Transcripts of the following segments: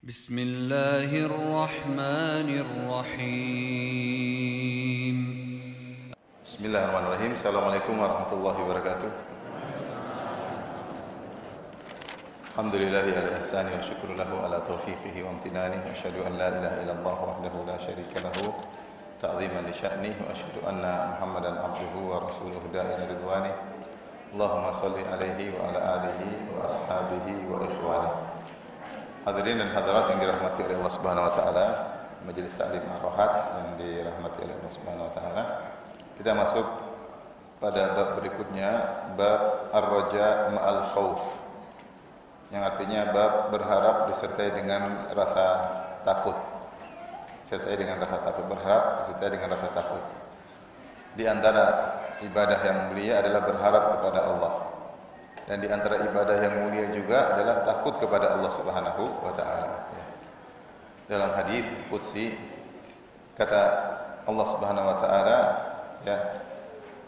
Bismillahirrahmanirrahim. Bismillahirrahmanirrahim. Assalamualaikum warahmatullahi wabarakatuh. Alhamdulillahi ala ihsani wa syukru lahu ala taufiqihi wa amtinani. Wa asyhadu an la ilaha illallah wahdahu la syarika lahu ta'ziman li sya'nih. Wa asyhadu anna Muhammadan abduhu wa rasuluhu da'ila ridwani. Allahumma salli alaihi wa ala alihi wa ashabihi wa ikhwani. Hadirin dan hadirat yang dirahmati oleh Allah Subhanahu wa taala, majelis taklim Ar-Rahat yang dirahmati oleh Allah Subhanahu wa taala. Kita masuk pada bab berikutnya, bab ar-raja ma'al khauf. Yang artinya bab berharap disertai dengan rasa takut. Disertai dengan rasa takut, berharap disertai dengan rasa takut. Di antara ibadah yang mulia adalah berharap kepada Allah. Dan di antara ibadah yang mulia juga adalah takut kepada Allah Subhanahu wa taala. Dalam hadis qudsi kata Allah Subhanahu wa taala,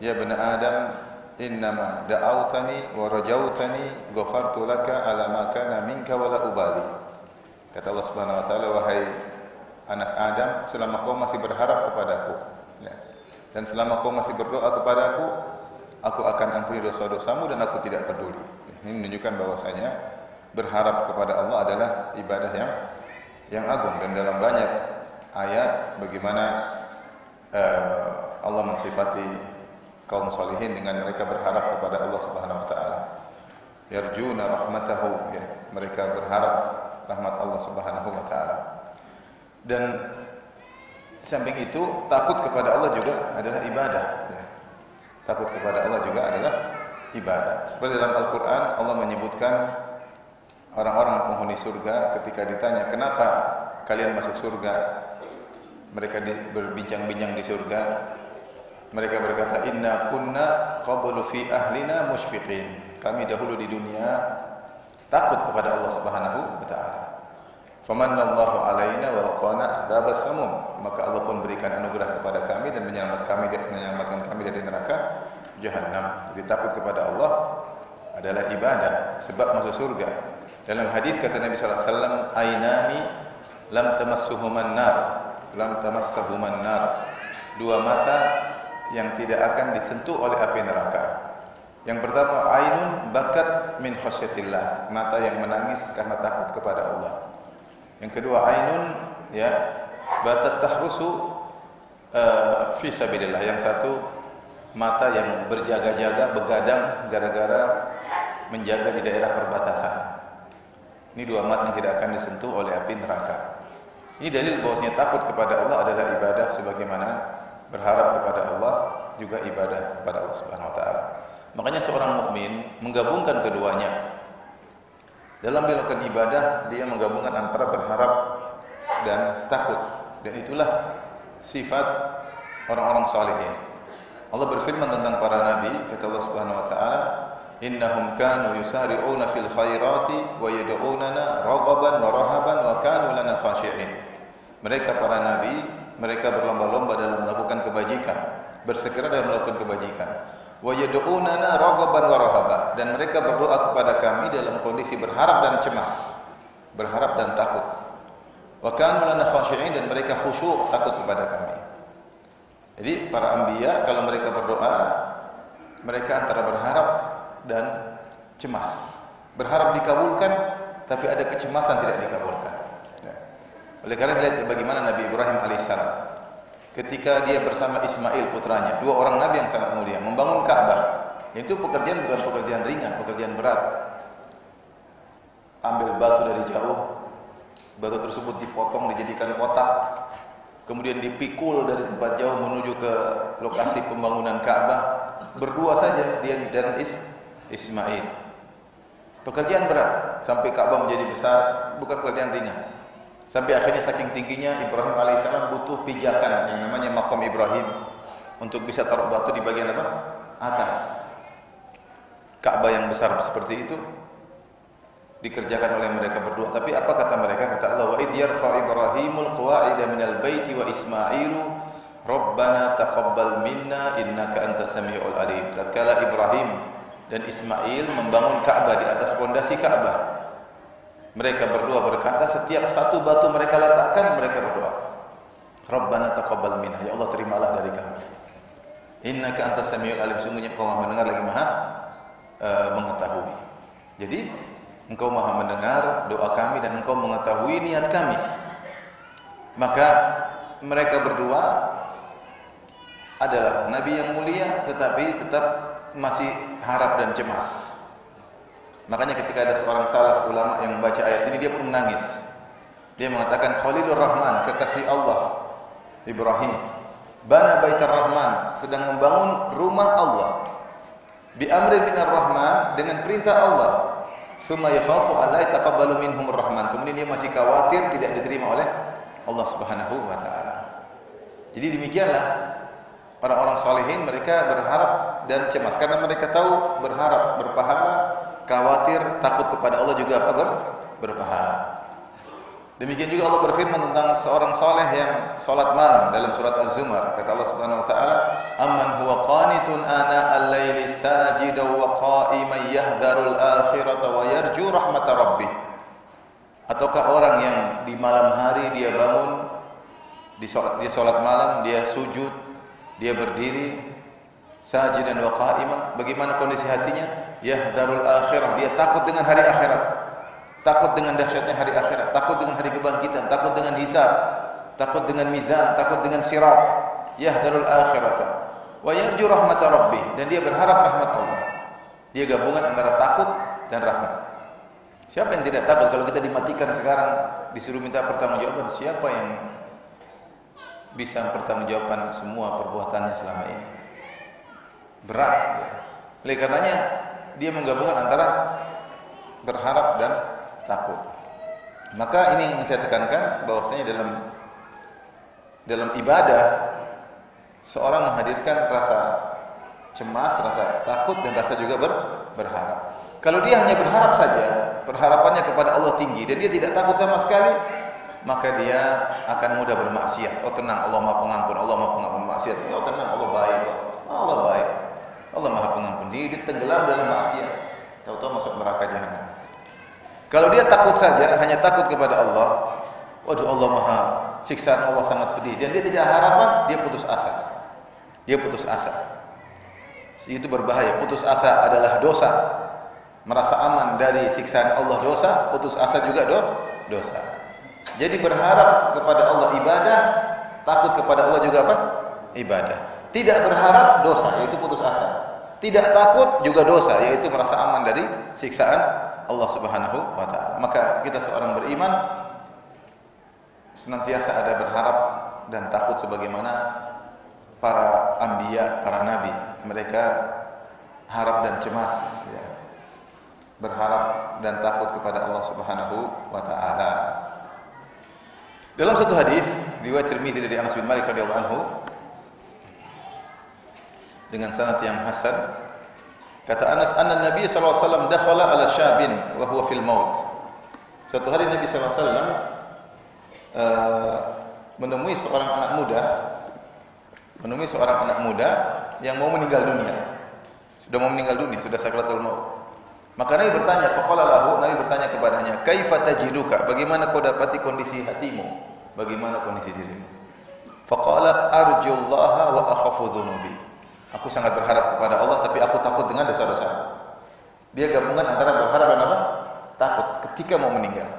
ya bani Adam, innama da'autani wa rajautani ghafartu laka ala ma kana minka wa la ubali. Kata Allah Subhanahu wa taala, wahai anak Adam, selama kau masih berharap kepadaku, dan selama kau masih berdoa kepadaku, aku akan ampuni dosa-dosamu dan aku tidak peduli. Ini menunjukkan bahwasanya berharap kepada Allah adalah ibadah yang agung, dan dalam banyak ayat bagaimana Allah mensifati kaum salihin dengan mereka berharap kepada Allah Subhanahu wa taala. Yarjuna rahmatahu, mereka berharap rahmat Allah Subhanahu wa taala. Dan samping itu takut kepada Allah juga adalah ibadah. Takut kepada Allah juga adalah ibadah. Seperti dalam Al-Quran Allah menyebutkan orang-orang penghuni surga ketika ditanya, kenapa kalian masuk surga? Mereka berbincang-bincang di surga. Mereka berkata, inna kunna qablu fi ahlina musyfiqin. Kami dahulu di dunia takut kepada Allah Subhanahu wa taala. Famanallahu alaina wa waqana adzabas samum. Maka Allah pun berikan anugerah kepada kami dan menyelamatkan kami dari neraka Jahannam. Jadi takut kepada Allah adalah ibadah, sebab masuk surga. Dalam hadis kata Nabi sallallahu alaihi wasallam, ainani lam tamassuhuman nar, lam tamassahuman nar. Dua mata yang tidak akan disentuh oleh api neraka. Yang pertama, ainun bakat min khasyatillah, mata yang menangis karena takut kepada Allah. Yang kedua, ainun batat tahrusu fi sabilillah. Yang satu, mata yang berjaga-jaga, begadang gara-gara menjaga di daerah perbatasan. Ini dua mata yang tidak akan disentuh oleh api neraka. Ini dalil bahwasanya takut kepada Allah adalah ibadah, sebagaimana berharap kepada Allah juga ibadah kepada Allah Subhanahu wa taala. Makanya seorang mukmin menggabungkan keduanya. Dalam melakukan ibadah, dia menggabungkan antara berharap dan takut. Dan itulah sifat orang-orang salihin. Allah berfirman tentang para nabi, kata Allah Subhanahu wa taala, innahum kanu yusari'una fil khairati wa yad'unana raghaban wa rahaban wa kanu lana khashi'in. Mereka para nabi, mereka berlomba-lomba dalam melakukan kebajikan, bersegera dalam melakukan kebajikan. Wa yad'unana raghaban wa rahaba, dan mereka berdoa kepada kami dalam kondisi berharap dan cemas, berharap dan takut. Wa kanu lana khashi'in, dan mereka khusyuk takut kepada kami. Jadi para anbiya kalau mereka berdoa, mereka antara berharap dan cemas. Berharap dikabulkan, tapi ada kecemasan tidak dikabulkan. Oleh karena lihat bagaimana Nabi Ibrahim alaihissalam ketika dia bersama Ismail putranya, dua orang nabi yang sangat mulia, membangun Ka'bah. Itu pekerjaan bukan pekerjaan ringan, pekerjaan berat. Ambil batu dari jauh, batu tersebut dipotong dijadikan kotak, kemudian dipikul dari tempat jauh menuju ke lokasi pembangunan Ka'bah. Berdua saja dia dan Ismail. Pekerjaan berat, sampai Ka'bah menjadi besar, bukan pekerjaan ringan. Sampai akhirnya saking tingginya Ibrahim alaihissalam butuh pijakan yang namanya maqam Ibrahim untuk bisa taruh batu di bagian apa? Atas. Ka'bah yang besar seperti itu dikerjakan oleh mereka berdua. Tapi apa kata mereka? Kata Allah, wa idh yarfa Ibrahimul qawa'ida minal baiti wa Ismailu Rabbana taqabbal minna innaka antas samiul alim. Tatkala Ibrahim dan Ismail membangun Ka'bah di atas pondasi Ka'bah, Mereka berdua berkata, setiap satu batu mereka letakkan, mereka berdoa, Rabbana taqabbal minna, ya Allah terimalah dari kami. Innaka antas samiul alim, sungguhnya Engkau Maha mendengar lagi Maha mengetahui. Jadi Engkau Maha mendengar doa kami dan Engkau mengetahui niat kami. Maka mereka berdua adalah nabi yang mulia, tetapi tetap masih harap dan cemas. Makanya ketika ada seorang salaf ulama yang membaca ayat ini, dia pun menangis. Dia mengatakan, Khalilur Rahman, kekasih Allah Ibrahim, bana baitar Rahman, sedang membangun rumah Allah, bi amri minar Rahman, dengan perintah Allah. Tsumma yakhafu alla yataqabbalu minhum Rahman. Kemudian dia masih khawatir tidak diterima oleh Allah Subhanahu wa taala. Jadi demikianlah orang-orang salihin, mereka berharap dan cemas karena mereka tahu berharap berpahala, khawatir takut kepada Allah juga apa berpahala. Demikian juga Allah berfirman tentang seorang saleh yang salat malam dalam surat Az-Zumar. Kata Allah Subhanahu wa taala, "Amman huwa qanitun ana al-laili sajidan wa qa'iman yahdharul akhirata wa yarju rahmata rabbih." Ataukah orang yang di malam hari dia bangun, dia salat malam, dia sujud, dia berdiri, sajidan wa qa'ima, bagaimana kondisi hatinya? Yahdharul akhirah, dia takut dengan hari akhirat. Takut dengan dahsyatnya hari akhirat, takut dengan hari kebangkitan, takut dengan hisab, takut dengan mizan, takut dengan sirat. Yahdharul akhirata wa yarju rahmata rabbih, dan dia berharap rahmat Allah. Dia gabungan antara takut dan rahmat. Siapa yang tidak takut kalau kita dimatikan sekarang, disuruh minta pertanggungjawaban? Siapa yang bisa mempertanggungjawabkan semua perbuatannya selama ini? Berat. Oleh karenanya dia menggabungkan antara berharap dan takut. Maka ini yang saya tekankan, bahwasanya dalam ibadah seorang menghadirkan rasa cemas, rasa takut, dan rasa juga berharap. Kalau dia hanya berharap saja, berharapannya kepada Allah tinggi, dan dia tidak takut sama sekali, maka dia akan mudah bermaksiat. Oh tenang, Allah Maha Pengampun, Allah Maha Pengampun maksiat. Oh tenang, Allah baik, Allah baik, Allah Maha Pengampun. Dia tenggelam dalam maksiat, tahu-tahu masuk neraka jahanam. Kalau dia takut saja, hanya takut kepada Allah, waduh Allah Maha, siksaan Allah sangat pedih, dan dia tidak harapan, dia putus asa. Dia putus asa. Itu berbahaya. Putus asa adalah dosa. Merasa aman dari siksaan Allah dosa, putus asa juga dosa. Jadi berharap kepada Allah ibadah, takut kepada Allah juga apa? Ibadah. Tidak berharap dosa, yaitu putus asa. Tidak takut juga dosa, yaitu merasa aman dari siksaan Allah Subhanahu wa taala. Maka kita seorang beriman senantiasa ada berharap dan takut sebagaimana para anbiya, para nabi. Mereka harap dan cemas, ya. Berharap dan takut kepada Allah Subhanahu wa taala. Dalam satu hadis riwayat Tirmidzi dari Anas bin Malik radhiyallahu anhu dengan sanad yang hasan, kata Anas, anna Nabi sallallahu alaihi wasallam dakhala ala syabin wa huwa fil maut. Suatu hari Nabi sallallahu alaihi wasallam menemui seorang anak muda yang mau meninggal dunia. Sudah sakratul maut. Maka Nabi bertanya, faqala lahu, Nabi bertanya kepadanya, kaifa tajiduka? Bagaimana kau dapati kondisi hatimu? Bagaimana kondisi dirimu? Faqala arjullaha wa akhafu dzunubi. Aku sangat berharap kepada Allah, tapi aku takut dengan dosa-dosa. Dia gabungan antara berharap dan apa? Takut ketika mau meninggal.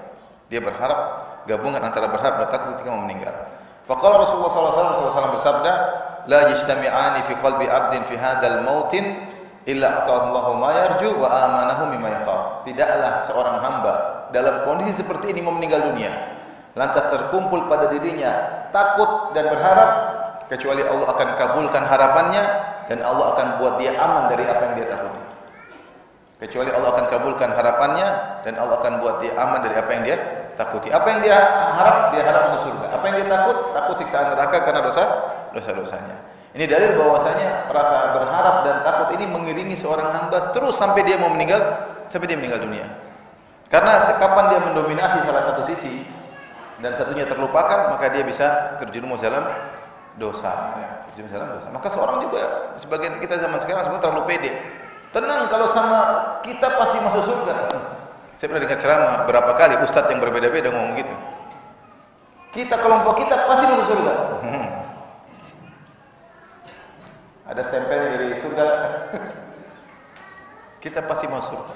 Dia berharap, gabungan antara berharap dan takut ketika mau meninggal. Faqala Rasulullah SAW bersabda, la yajtami'ani fi qalbi 'abdin fi hadzal mautin illa ata'allahu ma yarju wa amanahu mimma yakhaf. Tidaklah seorang hamba dalam kondisi seperti ini mau meninggal dunia, lantas terkumpul pada dirinya takut dan berharap, kecuali Allah akan kabulkan harapannya dan Allah akan buat dia aman dari apa yang dia takuti. Kecuali Allah akan kabulkan harapannya dan Allah akan buat dia aman dari apa yang dia takuti. Apa yang dia harap masuk surga. Apa yang dia takut siksaan neraka karena dosa-dosanya. Ini dalil bahwasanya rasa berharap dan takut ini mengiringi seorang hamba terus sampai dia meninggal dunia. Karena kapan dia mendominasi salah satu sisi dan satunya terlupakan, maka dia bisa terjerumus dalam dosa. Maka seorang juga, sebagian kita zaman sekarang sebenarnya terlalu pede. Tenang, kalau sama kita pasti masuk surga. Saya pernah dengar ceramah berapa kali ustadz yang berbeda-beda ngomong gitu. Kita kelompok kita pasti masuk surga. Ada stempel dari surga. Kita pasti masuk surga.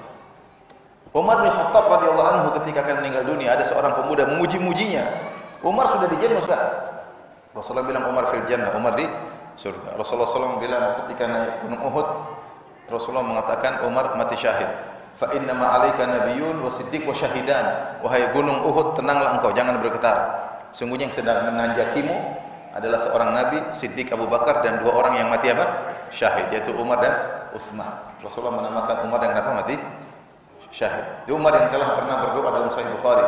Umar bin Khattab radhiyallahu anhu ketika akan meninggal dunia, ada seorang pemuda memuji-mujinya. Umar sudah di jannah, Ustaz. Rasulullah bilang Umar fil jannah, Umar di surga. Rasulullah SAW bilang ketika naik gunung Uhud, Rasulullah mengatakan Umar mati syahid. Fa inna ma 'alaika nabiyyun wa siddiq wa syahidan. Wahai gunung Uhud, tenanglah engkau, jangan bergetar. Sungguhnya yang sedang menanjakimu adalah seorang nabi, Siddiq Abu Bakar, dan dua orang yang mati apa? Syahid, yaitu Umar dan Utsman. Rasulullah menamakan Umar yang kenapa mati syahid. Di Umar yang telah pernah berdoa dalam Sahih Bukhari,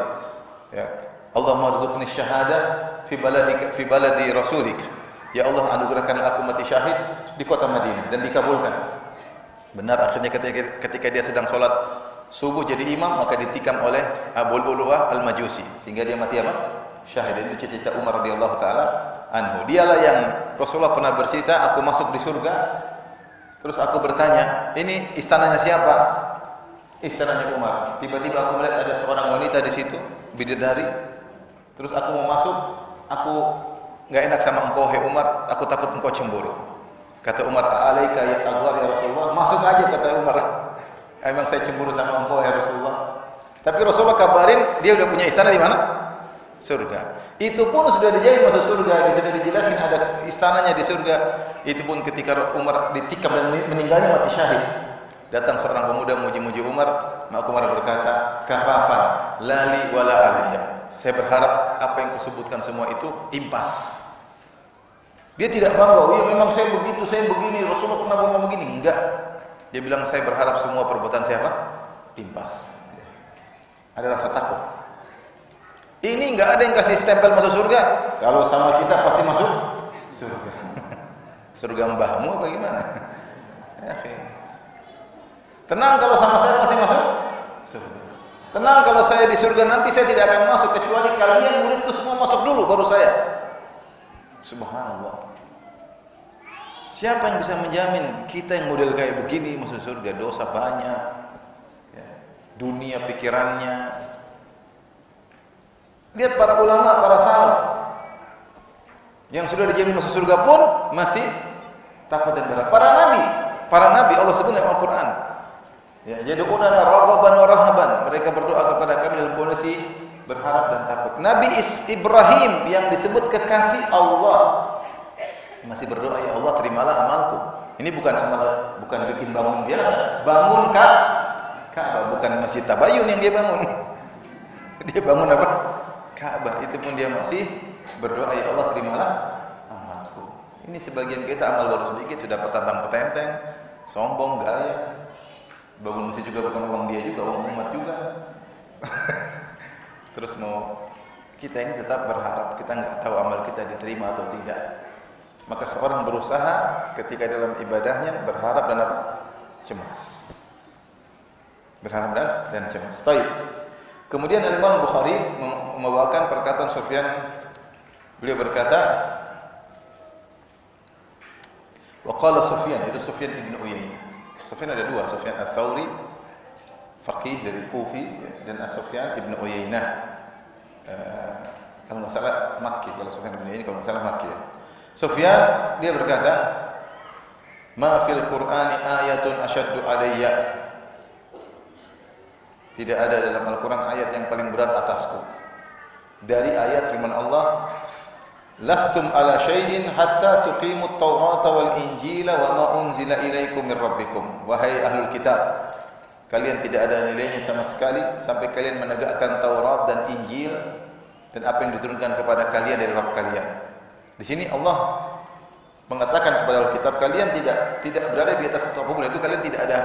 ya, Allahumma rzuqni syahada fi baladi rasulik. Ya Allah, anugerahkanlah aku mati syahid di kota Madinah, dan dikabulkan. Benar, akhirnya ketika dia sedang sholat subuh jadi imam, maka ditikam oleh Abu Lu'lu'ah al-Majusi sehingga dia mati apa? Syahid. Itu cita-cita Umar radhiyallahu taala anhu. Dialah yang Rasulullah pernah bercerita, aku masuk di surga, terus aku bertanya, ini istananya siapa? Istananya Umar. Tiba-tiba aku melihat ada seorang wanita di situ, bidadari. Terus aku mau masuk, aku enggak enak sama engkau, hai Umar, aku takut engkau cemburu. Kata Umar, "Alaika ya Aghar ya Rasulullah." Masuk aja, kata Umar. Emang saya cemburu sama engkau ya Rasulullah. Tapi Rasulullah kabarin dia udah punya istana di mana? Surga. Itu pun sudah dijamin masuk surga, sudah dijelasin ada istananya di surga. Itu pun ketika Umar ditikam dan meninggalnya mati syahid. Datang seorang pemuda memuji-muji Umar, maka Umar berkata, "Kafafan, lali wala alayya." Saya berharap apa yang kusebutkan semua itu impas. Dia tidak bangga, "Oh iya memang saya begitu, saya begini, Rasulullah pernah ngomong begini." Enggak. Dia bilang, "Saya berharap semua perbuatan saya apa? Impas." Ada rasa takut. Ini enggak ada yang kasih stempel masuk surga. Kalau sama kita pasti masuk surga. Surga mbahmu apa gimana? Tenang, kalau sama saya pasti masuk surga. Tenang, kalau saya di surga nanti saya tidak akan masuk kecuali kalian muridku semua masuk dulu baru saya. Subhanallah. Siapa yang bisa menjamin kita yang model kayak begini masuk surga? Dosa banyak, ya, dunia pikirannya. Lihat para ulama, para salaf yang sudah dijamin masuk surga pun masih takut dan berharap. Para nabi Allah sebut dalam Al-Quran, ya, yad'unana raghaban wa rahaban. Mereka berdoa kepada kami dalam kondisi berharap dan takut. Nabi Ibrahim yang disebut kekasih Allah masih berdoa, "Ya Allah, terimalah amalku." Ini bukan bikin bangun biasa, bangun Ka'bah, bukan Masjid Tabayun yang dia bangun. Dia bangun apa? Ka'bah. Itu pun dia masih berdoa, "Ya Allah, terimalah amalku." Ini sebagian kita amal baru sedikit sudah petantang-petenteng, sombong, gaya. Bangun masjid juga bukan uang dia juga, uang umat juga. Terus mau kita ini tetap berharap, kita nggak tahu amal kita diterima atau tidak. Maka seorang berusaha ketika dalam ibadahnya berharap dan apa? Cemas. Berharap dan cemas. Baik. Kemudian Imam Bukhari membawakan perkataan Sufyan. Beliau berkata, wa qala Sufyan, itu Sufyan ibn Uyainah. Sufyan ada dua, Sufyan Ats-Tsauri, faqih dari Kufi, dan Sufyan ibn Uyainah. Kalau nggak salah Makki, kalau Sufyan ibn Uyainah kalau nggak salah Makki. Sufyan dia berkata, "Ma fil Qur'ani ayatun asyaddu alayya." Tidak ada dalam Al-Quran ayat yang paling berat atasku dari ayat firman Allah, "Lastum ala syai'in hatta tuqimut Taurata wal Injila wa ma unzila ilaikum min rabbikum." Wahai ahlul kitab, kalian tidak ada nilainya sama sekali sampai kalian menegakkan Taurat dan Injil dan apa yang diturunkan kepada kalian dari Rabb kalian. Di sini Allah mengatakan kepada ahlul kitab, kalian tidak berada di atas satu apapun, itu kalian tidak ada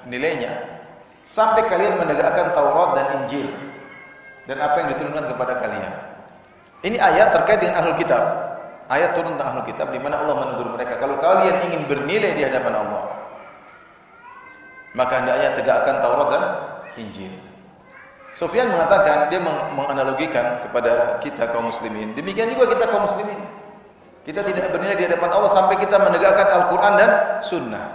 nilainya sampai kalian menegakkan Taurat dan Injil dan apa yang diturunkan kepada kalian. Ini ayat terkait dengan ahlul kitab. Ayat turun tentang ahlul kitab di mana Allah menegur mereka, kalau kalian ingin bernilai di hadapan Allah, maka hendaknya tegakkan Taurat dan Injil. Sufyan mengatakan, dia menganalogikan kepada kita kaum muslimin. Demikian juga kita kaum muslimin. Kita tidak bernilai di hadapan Allah sampai kita menegakkan Al-Quran dan Sunnah.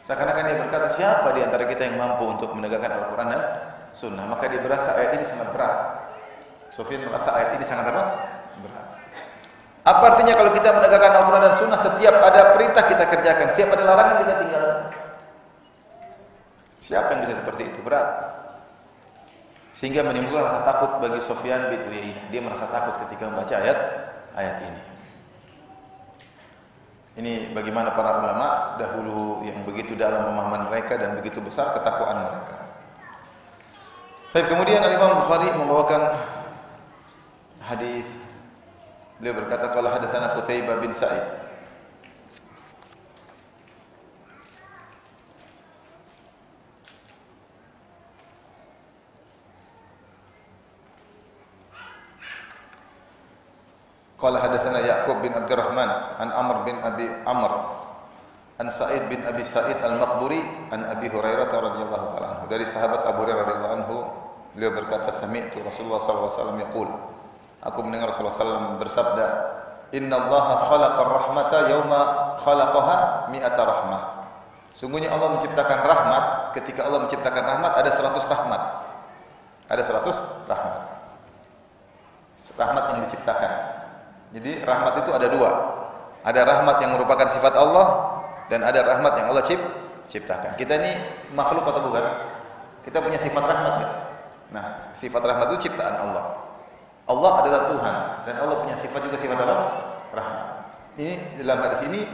Seakan-akan dia berkata, siapa di antara kita yang mampu untuk menegakkan Al-Quran dan sunnah. Maka dia berasa ayat ini sangat berat. Sufyan merasa ayat ini sangat apa? Berat. Apa artinya kalau kita menegakkan Al-Quran dan sunnah, setiap ada perintah kita kerjakan, setiap ada larangan kita tinggalkan? Siapa yang bisa seperti itu? Berat. Sehingga menimbulkan rasa takut bagi Sufyan bin Uyainah. Dia merasa takut ketika membaca ayat ini. Ini bagaimana para ulama dahulu yang begitu dalam pemahaman mereka dan begitu besar ketakwaan mereka. Baik, kemudian Imam Bukhari membawakan hadis. Beliau berkata, qala hadatsana Qutaibah bin Sa'id. Qala hadatsana Ya'qub bin Abdurrahman an Amr bin Abi Amr an Sa'id bin Abi Sa'id Al-Maqburi an Abi Hurairah radhiyallahu ta'ala anhu. Dari sahabat Abu Hurairah radhiyallahu anhu, beliau berkata, sami'tu Rasulullah sallallahu alaihi wasallam yaqul, aku mendengar Rasulullah sallallahu alaihi wasallam bersabda, innallaha khalaqar rahmata yauma khalaqaha mi'ata rahmah. Sungguhnya Allah menciptakan rahmat, ketika Allah menciptakan rahmat ada 100 rahmat. Ada 100 rahmat. Rahmat yang diciptakan. Jadi rahmat itu ada dua. Ada rahmat yang merupakan sifat Allah dan ada rahmat yang Allah ciptakan. Kita ini makhluk atau bukan? Kita punya sifat rahmat enggak? Nah, sifat rahmat itu ciptaan Allah. Allah adalah Tuhan dan Allah punya sifat juga sifat apa? Rahmat. Ini dalam hadis ini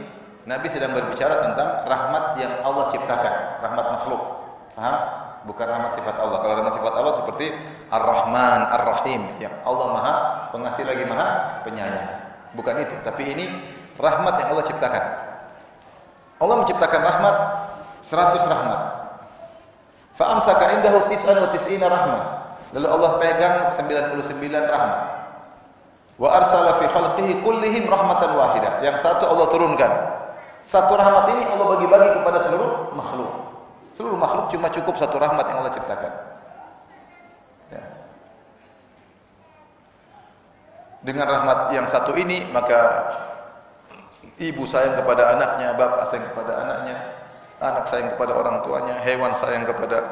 Nabi sedang berbicara tentang rahmat yang Allah ciptakan, rahmat makhluk. Paham? Bukan rahmat sifat Allah. Kalau rahmat sifat Allah seperti Ar-Rahman, Ar-Rahim, yang Allah Maha Pengasih lagi Maha Penyayang. Bukan itu, tapi ini rahmat yang Allah ciptakan. Allah menciptakan rahmat 100 rahmat. Fa amsaka indahu 99 rahmah. Lalu Allah pegang 99 rahmat. Wa arsala fi khalqihi kullihim rahmatan wahidah. Yang satu Allah turunkan. Satu rahmat ini Allah bagi-bagi kepada seluruh makhluk. Seluruh makhluk cuma cukup satu rahmat yang Allah ciptakan. Ya. Dengan rahmat yang satu ini, maka ibu sayang kepada anaknya, bapak sayang kepada anaknya, anak sayang kepada orang tuanya, hewan sayang kepada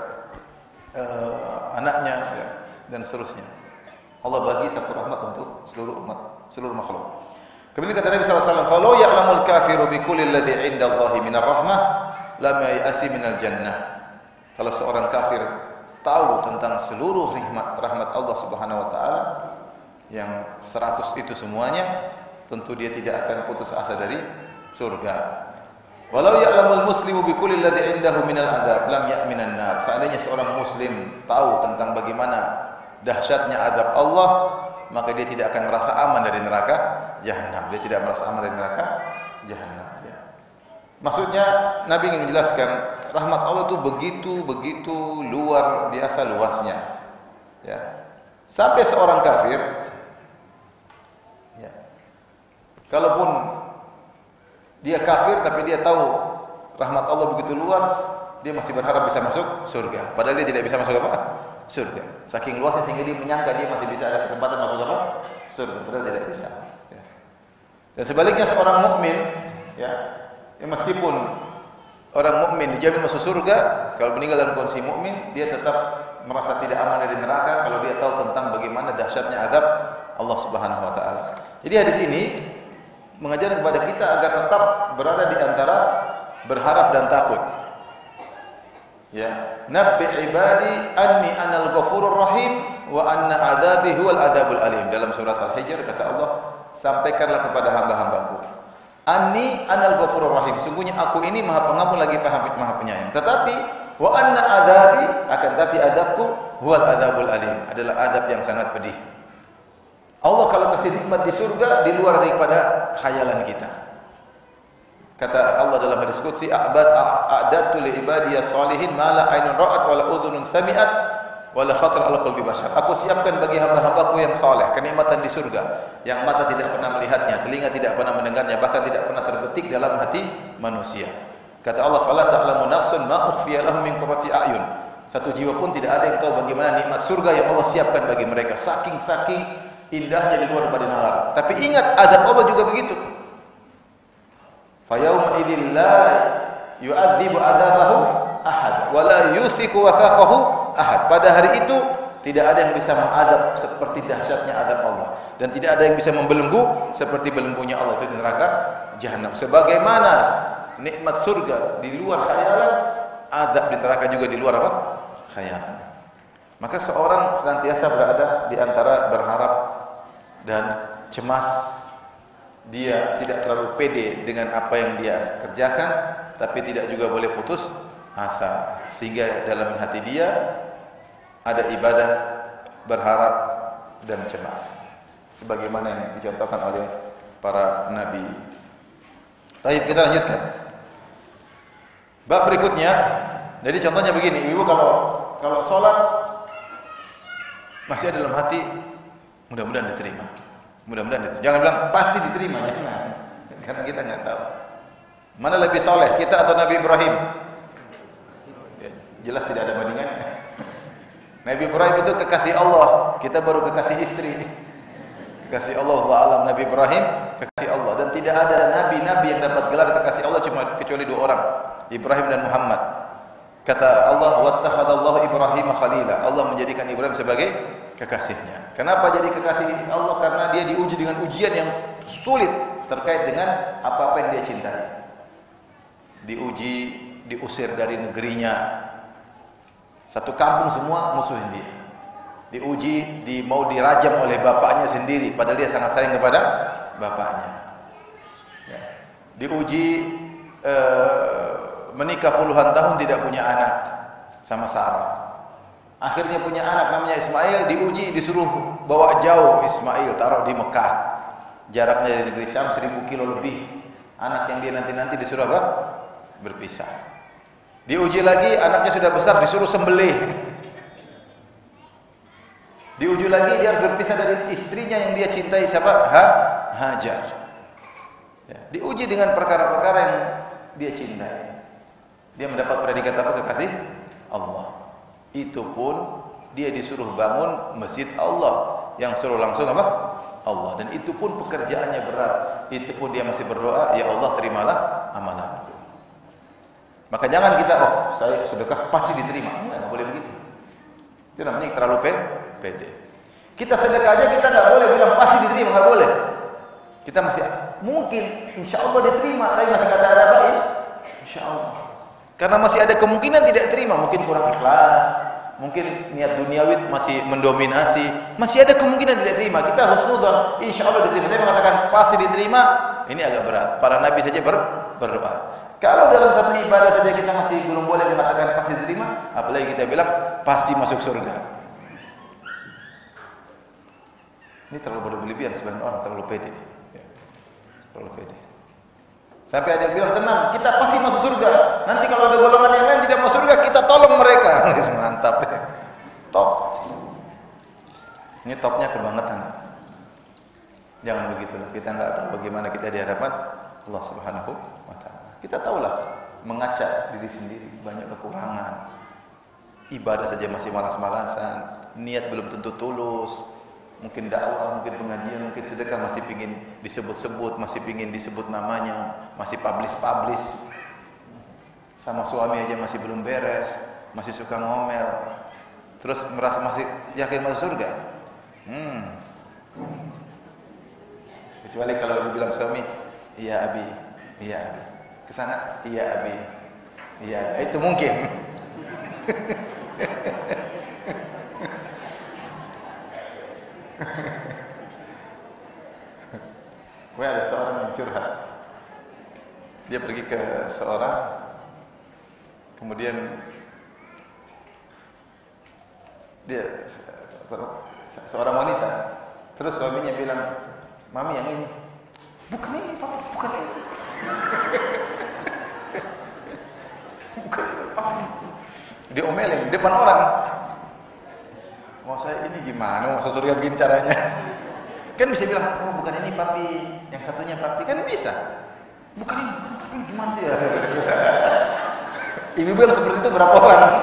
anaknya, ya, dan seterusnya. Allah bagi satu rahmat untuk seluruh umat, seluruh makhluk. Kemudian kata Nabi SAW, "Falau ya'lamul kafiru bi kulli alladhi 'inda Allahi minar rahmah, lam ya'asi minal jannah." Kalau seorang kafir tahu tentang seluruh rahmat Allah Subhanahu wa taala yang 100 itu semuanya, tentu dia tidak akan putus asa dari surga. Walau ya'lamul muslimu bi kulli alladhi 'indahu minal adzab, lam ya'minan nar. Seandainya seorang muslim tahu tentang bagaimana dahsyatnya azab Allah, maka dia tidak akan merasa aman dari neraka jahanam. Dia tidak merasa aman dari neraka jahanam. Ya. Maksudnya Nabi ingin menjelaskan rahmat Allah itu begitu luar biasa luasnya. Ya. Sampai seorang kafir, ya, kalaupun dia kafir tapi dia tahu rahmat Allah begitu luas, dia masih berharap bisa masuk surga. Padahal dia tidak bisa masuk apa? Surga. Saking luasnya sehingga dia menyangka dia masih bisa ada kesempatan masuk apa? Surga. Padahal tidak bisa. Ya. Dan sebaliknya seorang mukmin, ya, meskipun orang mukmin dijamin masuk surga, kalau meninggal dalam kondisi mukmin, dia tetap merasa tidak aman dari neraka kalau dia tahu tentang bagaimana dahsyatnya azab Allah Subhanahu wa taala. Jadi hadis ini mengajarkan kepada kita agar tetap berada di antara berharap dan takut. Ya, nabbi ibadi anni anal ghafurur rahim wa anna adzabi huwal adzabul alim. Dalam surat Al-Hijr kata Allah, sampaikanlah kepada hamba-hambaku, anni anal ghafurur rahim, sungguhnya aku ini Maha Pengampun lagi Maha Penyayang. Tetapi wa anna adzabi, akan tapi adabku huwal adzabul alim, adalah adab yang sangat pedih. Allah kalau kasih nikmat di surga di luar daripada khayalan kita. Kata Allah dalam hadis qudsi, a'dadtu li ibadiyas salihin ma la ainun ra'at wa la udhunun sami'at wa la khatara ala qalbi bashar. Aku siapkan bagi hamba-hambaku yang saleh kenikmatan di surga yang mata tidak pernah melihatnya, telinga tidak pernah mendengarnya, bahkan tidak pernah terbetik dalam hati manusia. Kata Allah, fala ta'lamu nafsun ma ukhfiya lahum min qurrati a'yun. Satu jiwa pun tidak ada yang tahu bagaimana nikmat surga yang Allah siapkan bagi mereka, saking indahnya di luar daripada nalar. Tapi ingat, azab Allah juga begitu. Fa yauma idzil la yu'adzibu 'adzabahu ahad wa la yusiku wathaqahu ahad. Pada hari itu tidak ada yang bisa mengadab seperti dahsyatnya adab Allah, dan tidak ada yang bisa membelenggu seperti belenggunya Allah, itu di neraka jahanam. Sebagaimana nikmat surga di luar khayalan, adab di neraka juga di luar apa? Khayalan. Maka seorang senantiasa berada di antara berharap dan cemas. Dia tidak terlalu pede dengan apa yang dia kerjakan, tapi tidak juga boleh putus asa, sehingga dalam hati dia ada ibadah, berharap dan cemas, sebagaimana yang dicontohkan oleh para nabi. Baik, kita lanjutkan. Bab berikutnya. Jadi contohnya begini, ibu kalau sholat masih ada dalam hati, mudah-mudahan diterima. Mudah-mudahan diterima. Jangan bilang pasti diterima, jangan. Karena kita nggak tahu. Mana lebih soleh, kita atau Nabi Ibrahim? Ya, jelas tidak ada bandingannya. Nabi Ibrahim itu kekasih Allah, kita baru kekasih istri. Kekasih Allah, Allah alam. Nabi Ibrahim kekasih Allah, dan tidak ada nabi-nabi yang dapat gelar kekasih Allah kecuali 2 orang, Ibrahim dan Muhammad. Kata Allah, wattakhadallahu Ibrahim khalila. Allah menjadikan Ibrahim sebagai kekasihnya. Kenapa jadi kekasih Allah? Karena dia diuji dengan ujian yang sulit terkait dengan apa-apa yang dia cintai. Diuji, diusir dari negerinya. Satu kampung semua musuhin dia. Diuji, mau dirajam oleh bapaknya sendiri, padahal dia sangat sayang kepada bapaknya. Ya. Diuji menikah puluhan tahun tidak punya anak sama Sarah. Akhirnya punya anak namanya Ismail, diuji, disuruh bawa jauh Ismail, taruh di Mekah. Jaraknya dari negeri Syam 1000 kilo lebih. Anak yang dia nanti-nanti disuruh apa? Berpisah. Diuji lagi, anaknya sudah besar, disuruh sembelih. Diuji lagi, dia harus berpisah dari istrinya yang dia cintai, siapa? Hajar. Ya. Diuji dengan perkara-perkara yang dia cintai. Dia mendapat predikat apa? Kekasih Allah. Itu pun dia disuruh bangun masjid Allah, yang suruh langsung apa? Allah. Dan itu pun pekerjaannya berat. Itu pun dia masih berdoa, ya Allah terimalah amalanku. Maka jangan kita, saya sedekah pasti diterima. Enggak boleh begitu. Itu namanya terlalu pede. Kita sedekah aja kita enggak boleh bilang pasti diterima, enggak boleh. Kita masih mungkin insya Allah diterima, tapi masih kata ada apa? Insya Allah. Karena masih ada kemungkinan tidak terima, mungkin kurang ikhlas, mungkin niat duniawi masih mendominasi, masih ada kemungkinan tidak terima. Kita husnudzon, insya Allah diterima. Tapi mengatakan pasti diterima, ini agak berat. Para nabi saja berdoa. Kalau dalam satu ibadah saja kita masih belum boleh mengatakan pasti diterima, apalagi kita bilang pasti masuk surga. Ini terlalu berlebihan sebagian orang, terlalu pede. Terlalu pede. Sampai ada yang bilang, tenang, kita pasti masuk surga. Nanti kalau ada golongan yang lain tidak masuk surga, kita tolong mereka. Mantap ya. Top. Ini topnya kebangetan. Jangan begitulah. Kita nggak tahu bagaimana kita di hadapan Allah Subhanahu wa Ta'ala. Kita tahulah mengaca diri sendiri, banyak kekurangan. Ibadah saja masih malas-malasan, niat belum tentu tulus. Mungkin dakwah, mungkin pengajian, mungkin sedekah masih pingin disebut-sebut, masih pingin disebut namanya, masih publish. Sama suami aja masih belum beres, masih suka ngomel. Terus merasa masih yakin masuk surga. Kecuali kalau dibilang suami, iya abi, iya abi. Kesana, iya abi, iya. Itu mungkin. Ada seorang yang curhat. Dia pergi ke seorang, kemudian dia seorang wanita. Terus suaminya bilang, mami yang ini. Bukan ini, Pak, bukan ini. Bukan ini, Pak. Dia omelin di depan orang. Mau saya ini gimana? Masuk surga begini caranya? Kan bisa bilang, oh bukan ini papi, yang satunya papi, kan bisa. Bukan ini, papi gimana sih ya? Ibu-ibu yang seperti itu berapa orang?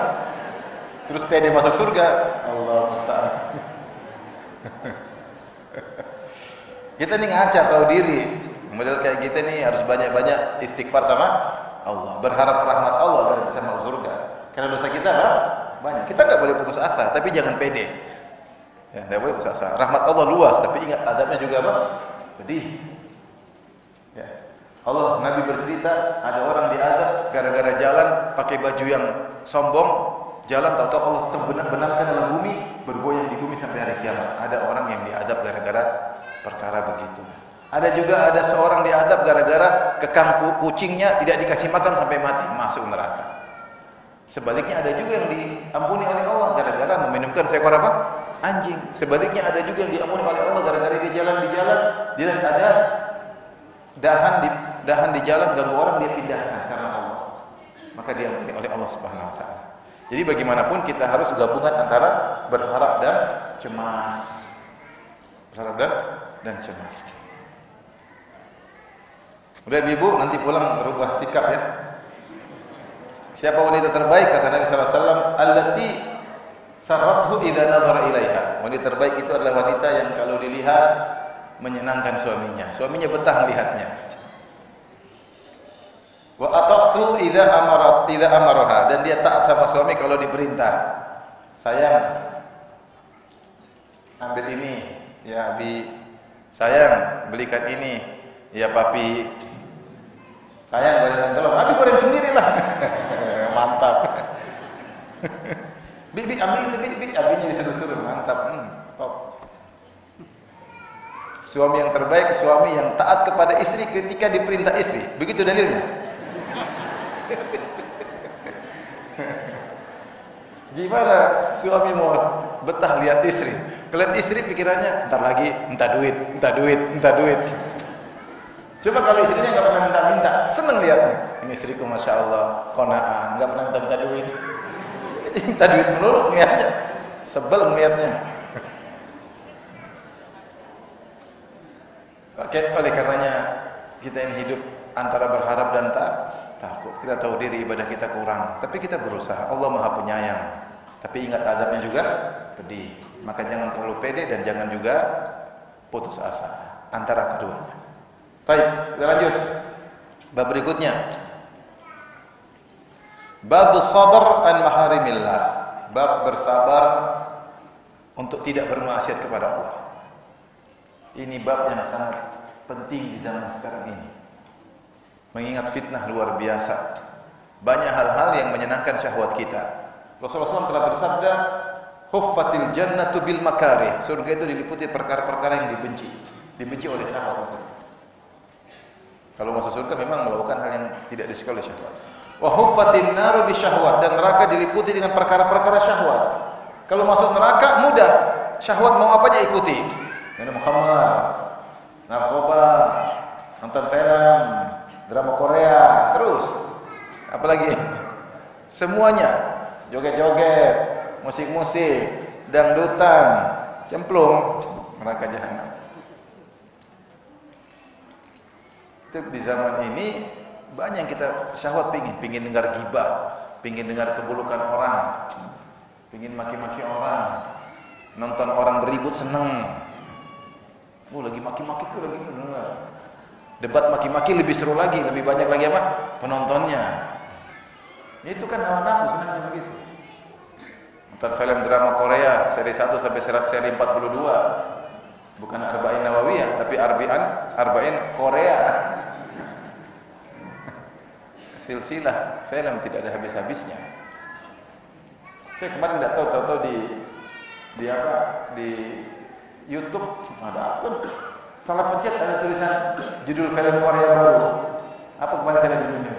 Terus pede masuk surga, Allah musta'an. Kita nih ngaca, tahu diri. Model kayak kita nih harus banyak-banyak istighfar sama Allah, berharap rahmat Allah agar bisa masuk surga. Karena dosa kita apa? banyak. Kita nggak boleh putus asa, tapi jangan pede. Ya, nggak boleh putus asa. Rahmat Allah luas, tapi ingat adabnya juga apa? Pedih. Ya. Allah, Nabi bercerita, ada orang diadab gara-gara jalan pakai baju yang sombong, jalan tahu-tahu Allah benamkan dalam bumi, bergoyang di bumi sampai hari kiamat. Ada orang yang diadab gara-gara perkara begitu. Ada juga seorang diadab gara-gara kekang kucingnya tidak dikasih makan sampai mati, masuk neraka. Sebaliknya ada juga yang diampuni oleh Allah gara-gara meminumkan seekor apa? Anjing. Sebaliknya ada juga yang diampuni oleh Allah gara-gara dia jalan di jalan, dia lihat ada dahan di jalan ganggu orang, dia pindahkan karena Allah. Maka diampuni oleh Allah Subhanahu wa taala. Jadi bagaimanapun kita harus gabungan antara berharap dan cemas. Berharap dan cemas. Udah ibu, nanti pulang rubah sikap ya. Siapa wanita terbaik? Kata Nabi sallallahu alaihi wasallam, allati sarathu idza nadhara ilaiha. Wanita terbaik itu adalah wanita yang kalau dilihat menyenangkan suaminya. Suaminya betah melihatnya. Wa ata'tu idza amaraha, dan dia taat sama suami kalau diperintah. Sayang, ambil ini, ya Abi. Sayang, belikan ini, ya Papi. Sayang, goreng telur. Abi goreng sendirilah. Mantap. Bibi ambil ini, Bibi. Abinya disuruh-suruh. Mantap. Top. Suami yang terbaik, suami yang taat kepada istri ketika diperintah istri. Begitu dalilnya. Gimana suami mau betah lihat istri? Kelihat istri pikirannya, ntar lagi, minta duit. Coba kalau istrinya nggak pernah minta-minta, seneng lihatnya. Ini istriku masya Allah, qanaah, nggak pernah minta duit. Minta duit melulu ngeliatnya, sebel ngeliatnya. Oke, oleh karenanya kita ini hidup antara berharap dan takut. Kita tahu diri ibadah kita kurang, tapi kita berusaha. Allah Maha Penyayang. Tapi ingat adabnya juga pedih. Maka jangan terlalu pede dan jangan juga putus asa antara keduanya. Baik, kita lanjut. Bab berikutnya. Bab sabar an maharimillah. Bab bersabar untuk tidak bermaksiat kepada Allah. Ini bab yang sangat penting di zaman sekarang ini. Mengingat fitnah luar biasa. Banyak hal-hal yang menyenangkan syahwat kita. Rasulullah SAW telah bersabda, "Huffatil jannatu bil makarih." Surga itu diliputi perkara-perkara yang dibenci oleh syahwat tersebut. Kalau masuk surga memang melakukan hal yang tidak disukai oleh syahwat. Wa huffatin naru bi syahwat, dan neraka diliputi dengan perkara-perkara syahwat. Kalau masuk neraka mudah, syahwat mau apa aja ikuti. Minum khamar, narkoba, nonton film, drama Korea, terus apalagi semuanya, joget-joget, musik-musik, dangdutan, cemplung, neraka jahanam. Itu di zaman ini banyak yang kita syahwat pingin dengar gibah, pingin dengar keburukan orang, pingin maki-maki orang, nonton orang beribut seneng. Lagi maki-maki tuh lagi dengar. Debat maki-maki lebih seru lagi, lebih banyak lagi apa? Penontonnya. Itu kan hawa nafsu senangnya begitu. Nonton film drama Korea seri 1 sampai seri 42. Bukan Arba'in Nawawiyah, tapi Arba'in Korea. Silsilah film tidak ada habis-habisnya. Saya kemarin enggak tahu di YouTube ada apa? Salah pencet ada tulisan judul film Korea baru. Apa kemarin saya lihat judulnya?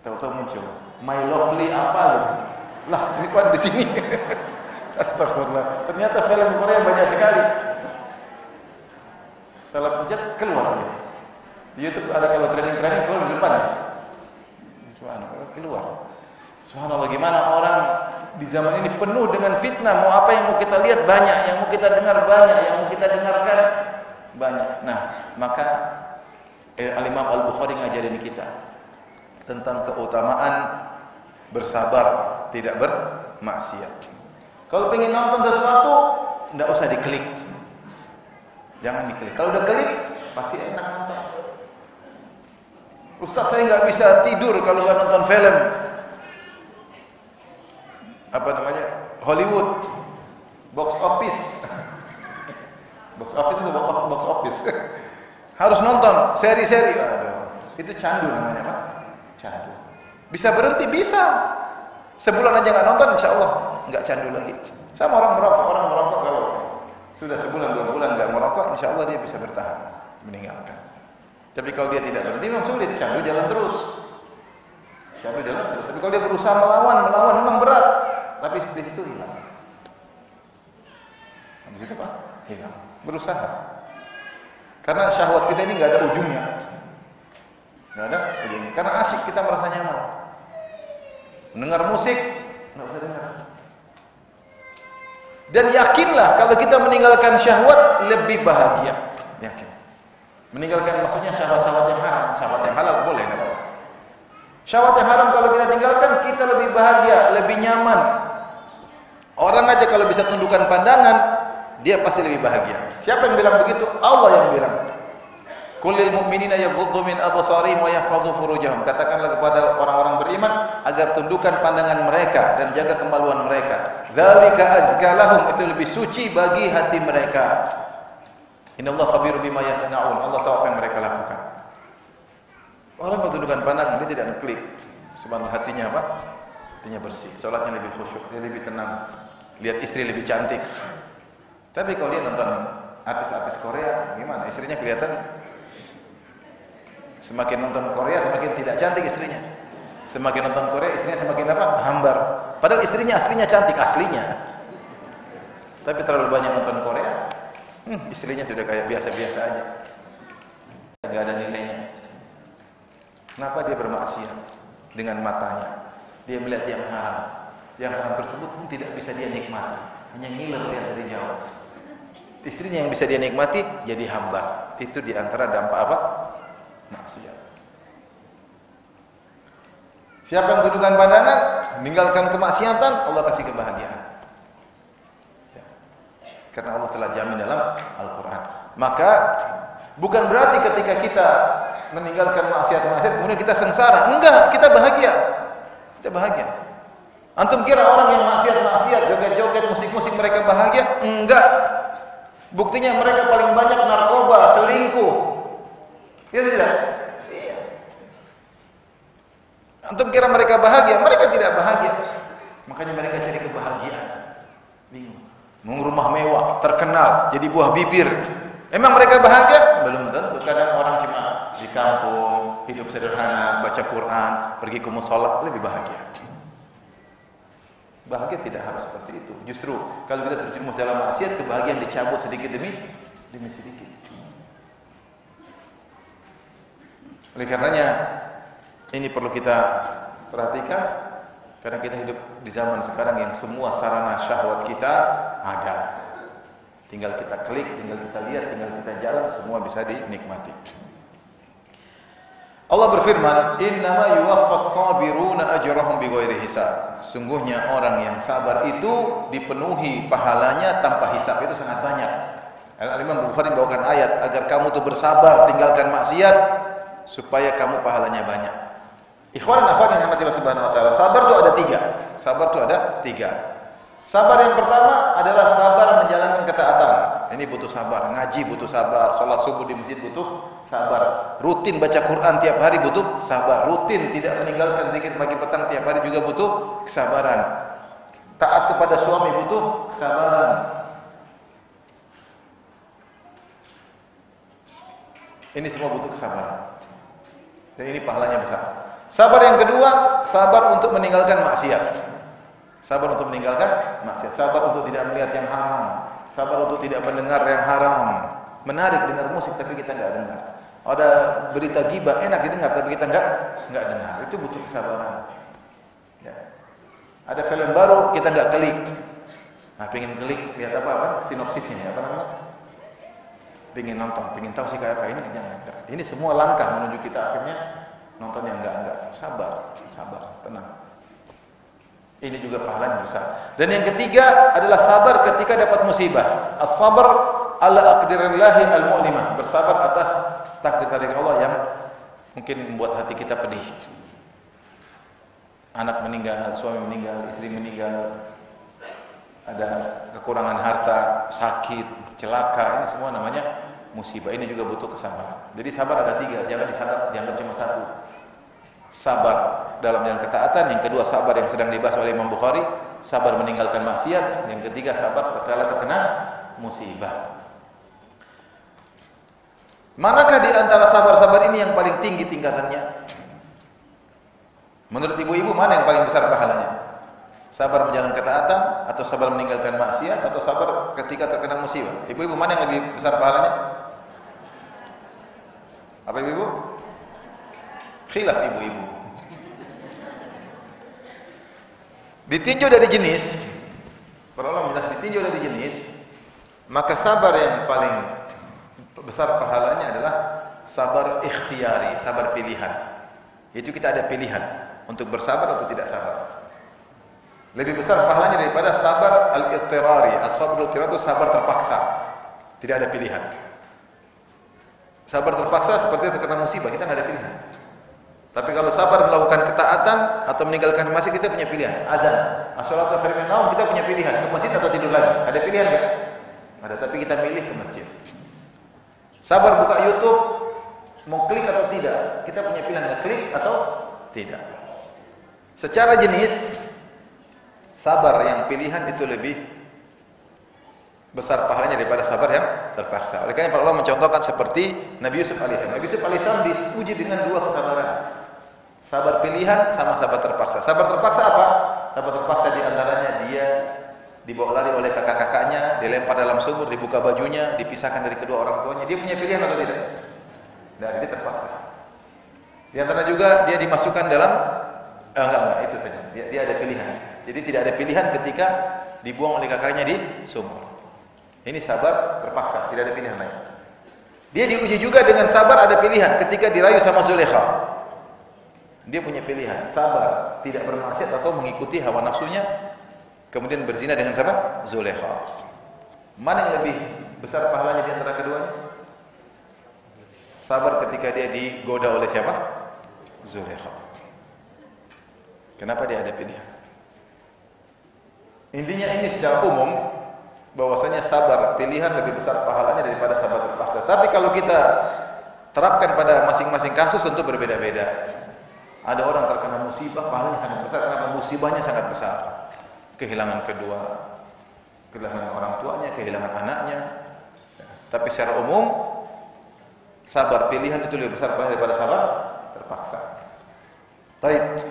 Tahu-tahu muncul My Lovely apa gitu. Lah, ini kok ada di sini? Astagfirullah. Ternyata film Korea banyak sekali. Salah pencet keluar. Di YouTube ada kalau training selalu di depan. Subhanallah, keluar. Subhanallah, gimana orang di zaman ini penuh dengan fitnah. Mau apa yang mau kita lihat banyak, yang mau kita dengar banyak, yang mau kita dengarkan banyak. Nah, maka Al-Imam Al-Bukhari ngajarin kita tentang keutamaan bersabar, tidak bermaksiat. Kalau pengen nonton sesuatu, enggak usah diklik. Jangan diklik. Kalau udah klik, pasti enak nonton. Ustaz, saya nggak bisa tidur kalau nggak nonton film. Hollywood, box office. Box office itu box office. Harus nonton seri-seri. Aduh, itu candu namanya, Pak. Candu. Bisa berhenti, bisa. Sebulan aja nggak nonton, insya Allah nggak candu lagi. Sama orang merokok kalau sudah sebulan 2 bulan nggak merokok, insya Allah dia bisa bertahan meninggalkan. Tapi kalau dia tidak berhenti, memang sulit. Candu jalan terus. Candu jalan terus. Tapi kalau dia berusaha melawan memang berat. Tapi di situ hilang. Di situ Pak, hilang. Berusaha. Karena syahwat kita ini nggak ada ujungnya. Nggak ada ujungnya. Karena asik, kita merasa nyaman. Mendengar musik, nggak usah dengar. Dan yakinlah kalau kita meninggalkan syahwat lebih bahagia. Yakin. Meninggalkan maksudnya syahwat-syahwat yang haram. Syahwat yang halal boleh, nggak apa-apa. Syahwat yang haram kalau kita tinggalkan, kita lebih bahagia, lebih nyaman. Orang aja kalau bisa tundukkan pandangan, dia pasti lebih bahagia. Siapa yang bilang begitu? Allah yang bilang. Qulil mu'minina yaghuddu min absarihim wa yahfadhu furujahum. Katakanlah kepada orang-orang beriman agar tundukkan pandangan mereka dan jaga kemaluan mereka. Dzalika azka lahum, itu lebih suci bagi hati mereka. Innallaha khabirum bima yasnaun. Allah tahu apa yang mereka lakukan. Orang tundukkan pandangan, dia tidak ngeklik. Subhanallah, hatinya apa? Hatinya bersih, salatnya lebih khusyuk, dia lebih tenang. Lihat istri lebih cantik. Tapi kalau dia nonton artis-artis Korea, gimana? Istrinya kelihatan semakin nonton Korea semakin tidak cantik istrinya. Semakin nonton Korea istrinya semakin apa? Hambar. Padahal istrinya aslinya cantik aslinya. Tapi terlalu banyak nonton Korea, istrinya sudah kayak biasa-biasa aja. Enggak ada nilainya. Kenapa dia bermaksiat dengan matanya? Dia melihat yang haram. Yang haram tersebut pun tidak bisa dia nikmati. Hanya ngiler lihat dari jauh. Istrinya yang bisa dia nikmati jadi hambar. Itu diantara dampak apa? Maksiat. Siapa yang tundukkan pandangan, meninggalkan kemaksiatan, Allah kasih kebahagiaan. Ya. Karena Allah telah jamin dalam Al-Quran. Maka bukan berarti ketika kita meninggalkan maksiat-maksiat kemudian kita sengsara. Enggak, kita bahagia. Kita bahagia. Antum kira orang yang maksiat-maksiat, joget-joget, musik-musik mereka bahagia? Enggak. Buktinya mereka paling banyak narkoba, selingkuh. Ya tidak? Iya. Antum kira mereka bahagia? Mereka tidak bahagia. Makanya mereka cari kebahagiaan. Bingung. Mau rumah mewah, terkenal, jadi buah bibir. Emang mereka bahagia? Belum tentu. Kadang orang cuma di kampung, hidup sederhana, baca Quran, pergi ke mushola, lebih bahagia. Bahagia tidak harus seperti itu. Justru kalau kita terjerumus dalam maksiat, kebahagiaan dicabut sedikit demi sedikit. Oleh karenanya ini perlu kita perhatikan, karena kita hidup di zaman sekarang yang semua sarana syahwat kita ada. Tinggal kita klik, tinggal kita lihat, tinggal kita jalan, semua bisa dinikmati. Allah berfirman, "Innama yuwaffas sabiruna ajrahum bighairi hisab." Sungguhnya orang yang sabar itu dipenuhi pahalanya tanpa hisab. Itu sangat banyak. Al-Imam Bukhari membawakan ayat agar kamu tuh bersabar tinggalkan maksiat supaya kamu pahalanya banyak. Ikhwan dan akhwat yang dirahmati Allah Subhanahu wa taala, sabar itu ada 3. Sabar itu ada 3. Sabar yang pertama adalah sabar menjalankan ketaatan. Ini butuh sabar, ngaji butuh sabar, sholat subuh di masjid butuh sabar, rutin baca Quran tiap hari butuh sabar, rutin tidak meninggalkan zikir pagi petang tiap hari juga butuh kesabaran. Taat kepada suami butuh kesabaran. Ini semua butuh kesabaran. Dan ini pahalanya besar. Sabar yang kedua, sabar untuk meninggalkan maksiat. Sabar untuk meninggalkan maksiat, sabar untuk tidak melihat yang haram, sabar untuk tidak mendengar yang haram. Menarik dengar musik tapi kita enggak dengar. Ada berita ghibah enak didengar tapi kita enggak dengar. Itu butuh kesabaran. Ya. Ada film baru kita enggak klik. Nah, pengen klik lihat apa sinopsisnya apa namanya? Pengen nonton, pengen tahu sih kayak apa ini jangan. Ini semua langkah menuju kita akhirnya nonton yang enggak. Sabar, tenang. Ini juga pahala yang besar. Dan yang ketiga adalah sabar ketika dapat musibah. As-sabr ala aqdarillahi al-mu'limah. Bersabar atas takdir dari Allah yang mungkin membuat hati kita pedih. Anak meninggal, suami meninggal, istri meninggal. ada kekurangan harta, sakit, celaka, ini semua namanya musibah. Ini juga butuh kesabaran. Jadi sabar ada 3, jangan dianggap cuma 1. Sabar dalam jalan ketaatan, yang kedua sabar yang sedang dibahas oleh Imam Bukhari, sabar meninggalkan maksiat, yang ketiga sabar tatkala terkena musibah. Manakah di antara sabar-sabar ini yang paling tinggi tingkatannya? Menurut ibu-ibu mana yang paling besar pahalanya? Sabar menjalankan ketaatan, atau sabar meninggalkan maksiat, atau sabar ketika terkena musibah? Ibu-ibu mana yang lebih besar pahalanya? Apa ibu-ibu? Khilaf ibu-ibu. Ditinjau dari jenis, para ulama jelas ditinjau dari jenis, maka sabar yang paling besar pahalanya adalah sabar ikhtiyari, sabar pilihan. Yaitu kita ada pilihan untuk bersabar atau tidak sabar. Lebih besar pahalanya daripada sabar al-ittirari. As-sabr al-ittirari itu sabar terpaksa, tidak ada pilihan. Sabar terpaksa seperti terkena musibah, kita nggak ada pilihan. Tapi kalau sabar melakukan ketaatan atau meninggalkan masjid, kita punya pilihan. Azan, as-salatu khairun minan naum, kita punya pilihan, ke masjid atau tidur lagi. Ada pilihan enggak? Ada, tapi kita milih ke masjid. Sabar buka YouTube, mau klik atau tidak, kita punya pilihan, nggak klik atau tidak. Secara jenis, sabar yang pilihan itu lebih besar pahalanya daripada sabar yang terpaksa. Oleh karena para ulama mencontohkan seperti Nabi Yusuf alaihissalam. Nabi Yusuf alaihissalam diuji dengan 2 kesabaran. Sabar pilihan sama sabar terpaksa. Sabar terpaksa apa? Sabar terpaksa diantaranya dia dibawa lari oleh kakak-kakaknya, dilempar dalam sumur, dibuka bajunya, dipisahkan dari kedua orang tuanya. Dia punya pilihan atau tidak? Nah, dia terpaksa. Di antara juga dia dimasukkan dalam enggak, itu saja. Dia ada pilihan. Jadi tidak ada pilihan ketika dibuang oleh kakaknya di sumur. Ini sabar terpaksa, tidak ada pilihan lain. Dia diuji juga dengan sabar ada pilihan ketika dirayu sama Zulaikha. Dia punya pilihan, sabar, tidak bermaksiat atau mengikuti hawa nafsunya, kemudian berzina dengan siapa? Zulaikha. Mana yang lebih besar pahalanya di antara keduanya? Sabar ketika dia digoda oleh siapa? Zulaikha. Kenapa dia ada pilihan? Intinya ini secara umum bahwasanya sabar pilihan lebih besar pahalanya daripada sabar terpaksa. Tapi kalau kita terapkan pada masing-masing kasus tentu berbeda-beda. Ada orang terkena musibah, pahalanya sangat besar karena musibahnya sangat besar. Kehilangan kedua, kehilangan orang tuanya, kehilangan anaknya. Tapi secara umum, sabar pilihan itu lebih besar daripada sabar terpaksa. Baik.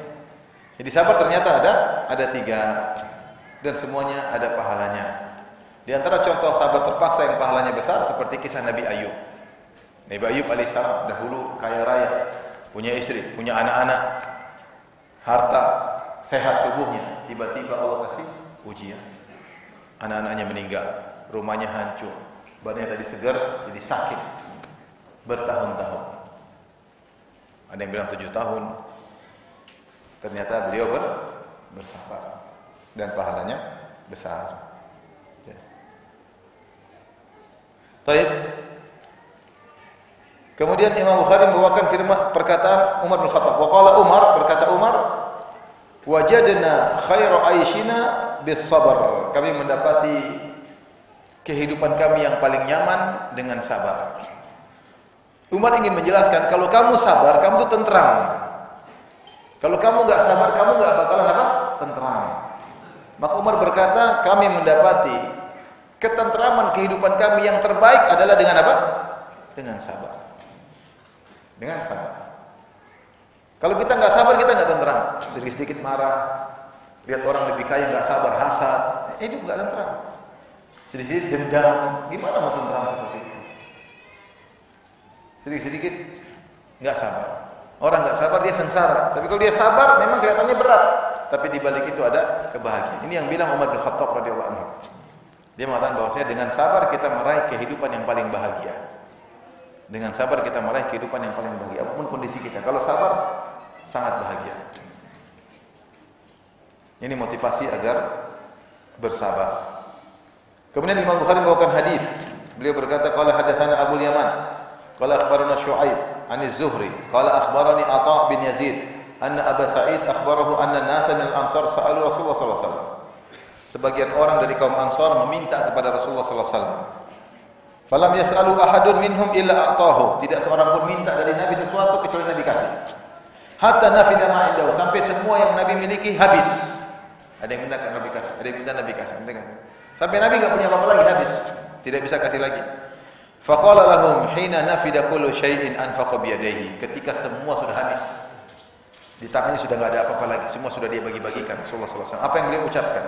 Jadi sabar ternyata ada 3 dan semuanya ada pahalanya. Di antara contoh sabar terpaksa yang pahalanya besar seperti kisah Nabi Ayub. Nabi Ayub alaihissalam dahulu kaya raya, punya istri, punya anak-anak, harta, sehat tubuhnya. Tiba-tiba Allah kasih ujian. Anak-anaknya meninggal, rumahnya hancur, badannya tadi segar jadi sakit bertahun-tahun. Ada yang bilang 7 tahun. Ternyata beliau bersabar dan pahalanya besar. Ya. Baik. Kemudian Imam Bukhari membawakan firman perkataan Umar bin Khattab. Wa qala Umar, berkata Umar, wajadna khairu aishina bis sabr. Kami mendapati kehidupan kami yang paling nyaman dengan sabar. Umar ingin menjelaskan kalau kamu sabar, kamu tuh tentram. Kalau kamu enggak sabar, kamu enggak bakalan apa? Tentram. Maka Umar berkata, kami mendapati ketentraman kehidupan kami yang terbaik adalah dengan apa? Dengan sabar. Dengan sabar. Kalau kita nggak sabar, kita nggak tentram. Sedikit-sedikit marah, lihat orang lebih kaya nggak sabar, hasad, hidup nggak tentram. Sedikit-sedikit dendam, gimana mau tentram seperti itu? Sedikit-sedikit nggak sabar. Orang nggak sabar dia sengsara. Tapi kalau dia sabar, memang kelihatannya berat. Tapi di balik itu ada kebahagiaan. Ini yang bilang Umar bin Khattab radhiyallahu anhu. Dia mengatakan bahwasanya dengan sabar kita meraih kehidupan yang paling bahagia. Dengan sabar kita meraih kehidupan yang paling bahagia apapun kondisi kita. Kalau sabar sangat bahagia. Ini motivasi agar bersabar. Kemudian Imam Bukhari membawakan hadis. Beliau berkata, qala hadatsana Abu Yaman, qala akhbarana Syu'aib an Az-Zuhri, qala akhbarani Atha bin Yazid, anna Aba Sa'id akhbarahu anna an-nasa min al-Ansar sa'alu Rasulullah sallallahu alaihi wasallam. sebagian orang dari kaum Ansar meminta kepada Rasulullah sallallahu alaihi wasallam. Falam yas'alu ahadun minhum illa a'tahu. Tidak seorang pun minta dari Nabi sesuatu kecuali Nabi kasih. Hatta nafida ma indahu, sampai semua yang Nabi miliki habis. Ada yang minta Nabi kasih, ada yang minta Nabi kasih, sampai Nabi enggak punya apa-apa lagi, habis. Tidak bisa kasih lagi. Faqala lahum hina nafida kullu syai'in anfaqa bi yadayhi. Ketika semua sudah habis, di tangannya sudah enggak ada apa-apa lagi, semua sudah dia bagi-bagikan Rasulullah sallallahu alaihi wasallam. Apa yang beliau ucapkan?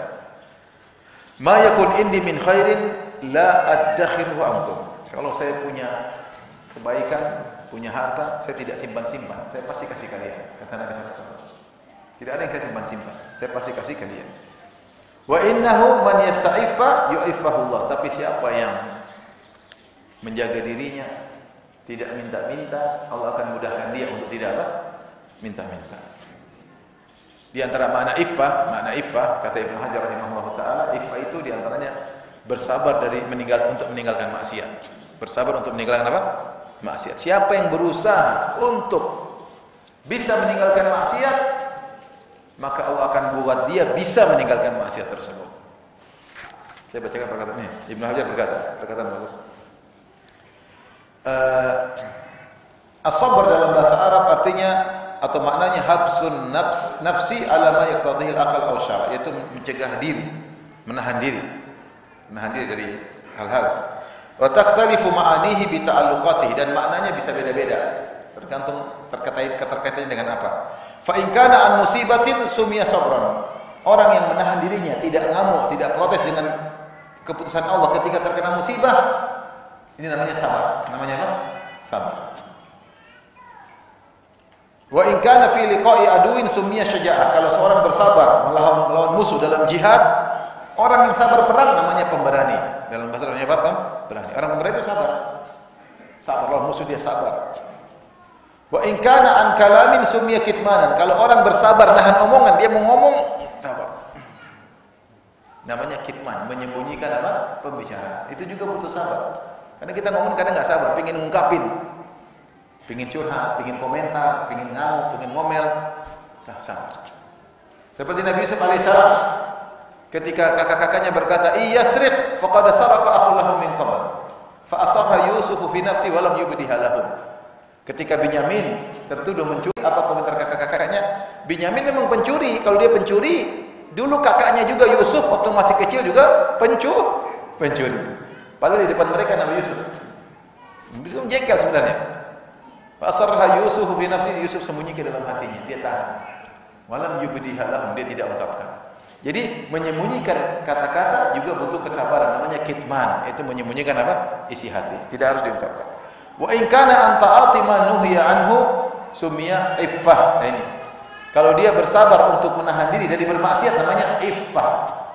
Ma yakun indi min khairin la adakhiruhu ankum. Kalau saya punya kebaikan, punya harta, saya tidak simpan-simpan, saya pasti kasih kalian, kata Nabi sallallahu alaihi wasallam. Tidak ada yang saya simpan-simpan, saya pasti kasih kalian. Wa innahu man yasta'iffa yu'iffahu Allah. Tapi siapa yang menjaga dirinya, tidak minta-minta, Allah akan mudahkan dia untuk tidak apa? Minta-minta. Di antara makna iffah, kata Ibnu Hajar rahimahullah taala, iffah itu di antaranya bersabar dari meninggalkan maksiat. Bersabar untuk meninggalkan apa? Maksiat. Siapa yang berusaha untuk bisa meninggalkan maksiat, maka Allah akan buat dia bisa meninggalkan maksiat tersebut. Saya bacakan perkataannya. Ibnu Hajar berkata, perkataan bagus. As-sabr dalam bahasa Arab artinya atau maknanya habsun nafsi ala ma yaqtadhihi al-aql aw syara', yaitu mencegah diri, menahan diri dari hal-hal. Wa takhtalifu ma'anihi bi ta'alluqatihi, dan maknanya bisa beda-beda tergantung keterkaitannya dengan apa. Fa in kana an musibatin sumiya sabran. Orang yang menahan dirinya, tidak ngamuk, tidak protes dengan keputusan Allah ketika terkena musibah, ini namanya sabar. Namanya apa? Sabar. Wa in kana fi liqa'i aduwin sumiya syaja'ah. Kalau seorang bersabar melawan musuh dalam jihad, orang yang sabar perang namanya pemberani. Dalam bahasa namanya apa? Berani. Orang pemberani itu sabar. Sabar lawan musuh, dia sabar. Wa in kana an kalamin sumiya kitmanan. Kalau orang bersabar nahan omongan, dia mau ngomong, sabar. Namanya kitman, menyembunyikan apa? Pembicaraan. Itu juga butuh sabar. Karena kita ngomong kadang enggak sabar, pengin ngungkapin, pengin curhat, pengin komentar, pengin ngamuk, pengin ngomel, tak sabar. Seperti Nabi Yusuf alaihissalam, ketika kakak-kakaknya berkata, "Iyasriq faqad saraka akhun lahu min qabl." Fa asarra Yusuf fi nafsi wa lam yubdiha lahum. Ketika Binyamin tertuduh mencuri, apa komentar kakak-kakaknya? Binyamin memang pencuri. Kalau dia pencuri, dulu kakaknya juga Yusuf waktu masih kecil juga pencuri. Padahal di depan mereka Nabi Yusuf. Yusuf jengkel sebenarnya. Fa asarra Yusuf fi nafsi, Yusuf sembunyikan dalam hatinya, dia tahan. Wa lam yubdiha lahum, dia tidak ungkapkan. Jadi menyembunyikan kata-kata juga butuh kesabaran, namanya kitman, yaitu menyembunyikan apa? Isi hati, tidak harus diungkapkan. Wa in kana an ta'ati ma nuhiya anhu sumiya iffah. Nah, ini. Kalau dia bersabar untuk menahan diri dari bermaksiat namanya iffah.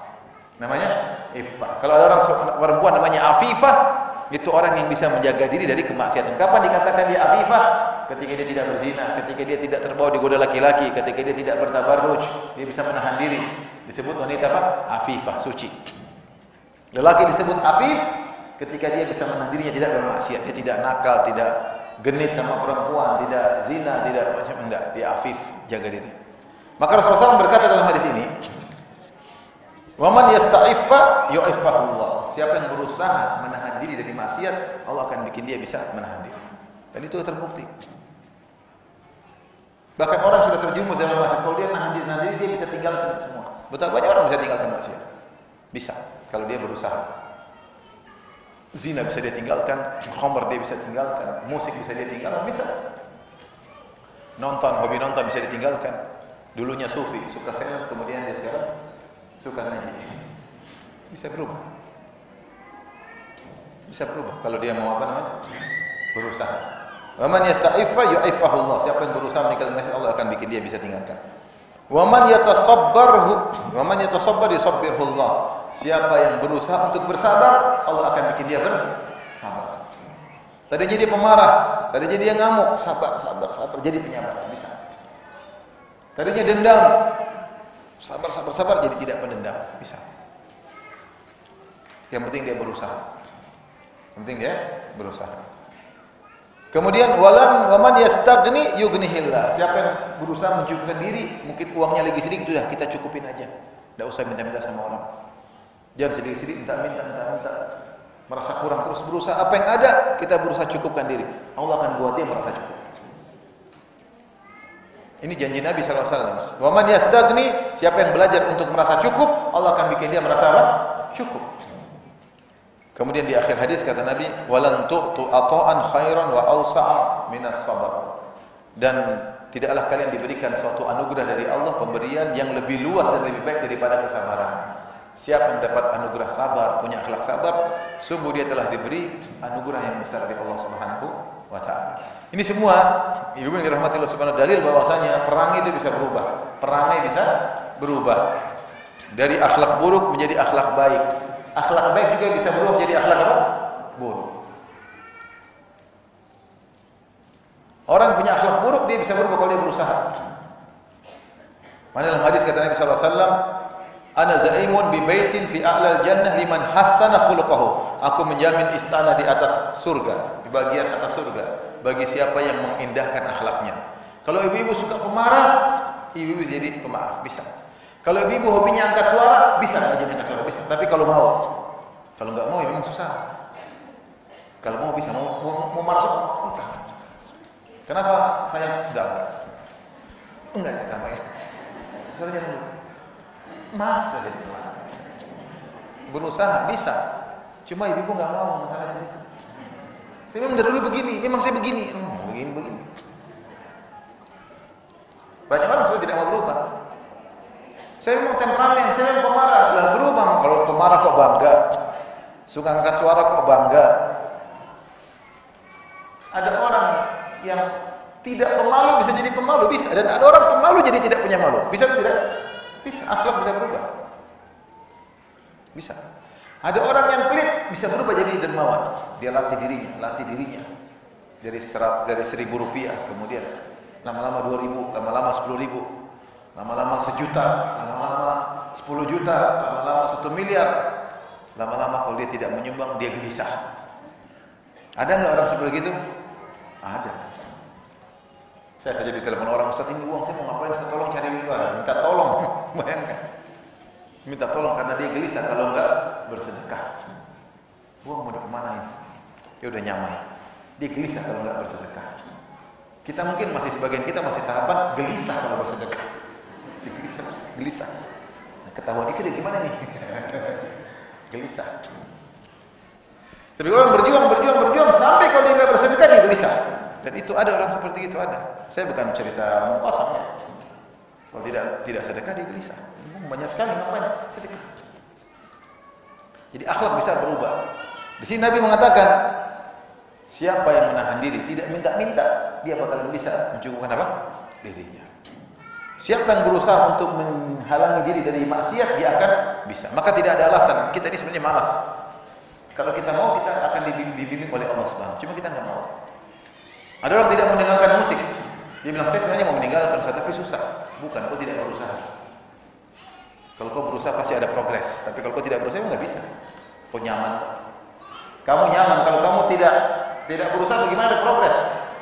Namanya iffah. Kalau ada orang perempuan namanya afifah, itu orang yang bisa menjaga diri dari kemaksiatan. Kapan dikatakan dia afifah? Ketika dia tidak berzina, ketika dia tidak terbawa digoda laki-laki, ketika dia tidak bertabarruj, dia bisa menahan diri. Disebut wanita apa? Afifah, suci. Lelaki disebut afif ketika dia bisa menahan dirinya, tidak bermaksiat, dia tidak nakal, tidak genit sama perempuan, tidak zina, tidak macam enggak, dia afif, jaga diri. Maka Rasulullah SAW berkata dalam hadis ini, "Wa man yasta'iffa yu'iffahu Allah." Siapa yang berusaha menahan diri dari maksiat, Allah akan bikin dia bisa menahan diri. Dan itu terbukti. Bahkan orang sudah terjumus dalam maksiat, kalau dia nahan diri dia bisa tinggalkan semua. Betapa banyak orang bisa tinggalkan maksiat? Bisa, kalau dia berusaha. Zina bisa dia tinggalkan, khamr dia bisa tinggalkan, musik bisa dia tinggalkan, bisa. Nonton, hobi nonton bisa ditinggalkan. Dulunya sufi, suka film, kemudian dia sekarang suka ngaji. Bisa berubah. Bisa berubah kalau dia mau apa namanya? Berusaha. Wa man yasta'iffa yu'iffahu Allah. Siapa yang berusaha meninggalkan maksiat, Allah akan bikin dia bisa tinggalkan. Wa man yatasabbar yusabbirhu Allah. Siapa yang berusaha untuk bersabar, Allah akan bikin dia bersabar. Tadinya dia pemarah, tadinya dia ngamuk, sabar, jadi penyabar, bisa. Tadinya dendam, sabar, jadi tidak pendendam, bisa. Yang penting dia berusaha. Kemudian waman yastaghni yughnihillah. Siapa yang berusaha mencukupkan diri, mungkin uangnya lagi sedikit, sudah kita cukupin aja. Enggak usah minta-minta sama orang. Jangan sedikit-sedikit minta, merasa kurang, terus berusaha apa yang ada kita berusaha cukupkan diri. Allah akan buat dia merasa cukup. Ini janji Nabi SAW. Wa man yastagni, siapa yang belajar untuk merasa cukup, Allah akan bikin dia merasa apa? Cukup. Kemudian di akhir hadis kata Nabi, walan tu'tu ata'an khairan wa awsa'a minas sabar. Dan tidaklah kalian diberikan suatu anugerah dari Allah, pemberian yang lebih luas dan lebih baik daripada kesabaran. Siapa yang dapat anugerah sabar, punya akhlak sabar, sungguh dia telah diberi anugerah yang besar dari Allah Subhanahu wa taala. Ini semua ibu yang dirahmati Allah Subhanahu dalil bahwasanya perang itu bisa berubah. Perangai bisa berubah. Dari akhlak buruk menjadi akhlak baik. Akhlak baik juga bisa berubah menjadi akhlak apa? Buruk. Orang punya akhlak buruk dia bisa berubah kalau dia berusaha. Mana dalam hadis kata Nabi sallallahu alaihi wasallam, "Ana za'imun bi baitin fi a'lal jannah liman hassana khuluquhu." Aku menjamin istana di atas surga, di bagian atas surga bagi siapa yang mengindahkan akhlaknya. Kalau ibu-ibu suka pemarah, ibu-ibu jadi pemaaf, bisa. Kalau ibu-ibu hobinya angkat suara, bisa aja angkat suara, bisa. Tapi kalau mau, kalau enggak mau ya memang susah. Kalau mau bisa, mau marah mau tak. Kenapa saya enggak? Enggak kita mau. Suaranya lembut. Masa jadi pemarah? Berusaha bisa. Cuma ibu-ibu enggak mau masalah di situ. Saya memang dari dulu begini, memang saya begini. Begini. Banyak orang sebenarnya tidak mau berubah. Saya memang temperamen, saya memang pemarah. Lah berubah, kalau pemarah kok bangga. Suka angkat suara kok bangga. Ada orang yang tidak pemalu bisa jadi pemalu, bisa. Dan ada orang pemalu jadi tidak punya malu. Bisa atau tidak? Bisa. Akhlak bisa berubah. Bisa. Ada orang yang pelit bisa berubah jadi dermawan. Dia latih dirinya. Dari 1.000 rupiah, kemudian lama-lama 2.000, lama-lama 10.000, lama-lama 1 juta, lama-lama 10 juta, lama-lama 1 miliar. Lama-lama kalau dia tidak menyumbang, dia gelisah. Ada nggak orang seperti itu? Ada. Saya saja ditelepon orang, "Ustaz, ini uang saya mau ngapain? Saya tolong cari uang." Minta tolong, bayangkan. Minta tolong karena dia gelisah kalau enggak bersedekah. Uang mau dikemanain? Dia udah nyamai. Dia gelisah kalau enggak bersedekah. Kita mungkin sebagian kita masih tahapan gelisah kalau bersedekah. Gelisah. Nah, ketahuan isi dia gimana nih? Gelisah. Tapi kalau berjuang sampai kalau dia enggak bersedekah dia gelisah. Dan itu ada orang seperti itu ada. Saya bukan cerita omong kosong ya. Kalau tidak sedekah dia gelisah. Banyak sekali ngapain sedekah. Jadi akhlak bisa berubah. Di sini Nabi mengatakan, siapa yang menahan diri, tidak minta-minta, dia bakalan bisa mencukupkan apa? Dirinya. Siapa yang berusaha untuk menghalangi diri dari maksiat, dia akan bisa. Maka tidak ada alasan. Kita ini sebenarnya malas. Kalau kita mau, kita akan dibimbing oleh Allah Subhanahu. Cuma kita nggak mau. Ada orang tidak meninggalkan musik. Dia bilang, saya sebenarnya mau meninggalkan tapi susah. Bukan, kau tidak berusaha. Kalau kau berusaha pasti ada progres. Tapi kalau kau tidak berusaha, nggak bisa. Kau nyaman. Kamu nyaman. Kalau kamu tidak berusaha, bagaimana ada progres?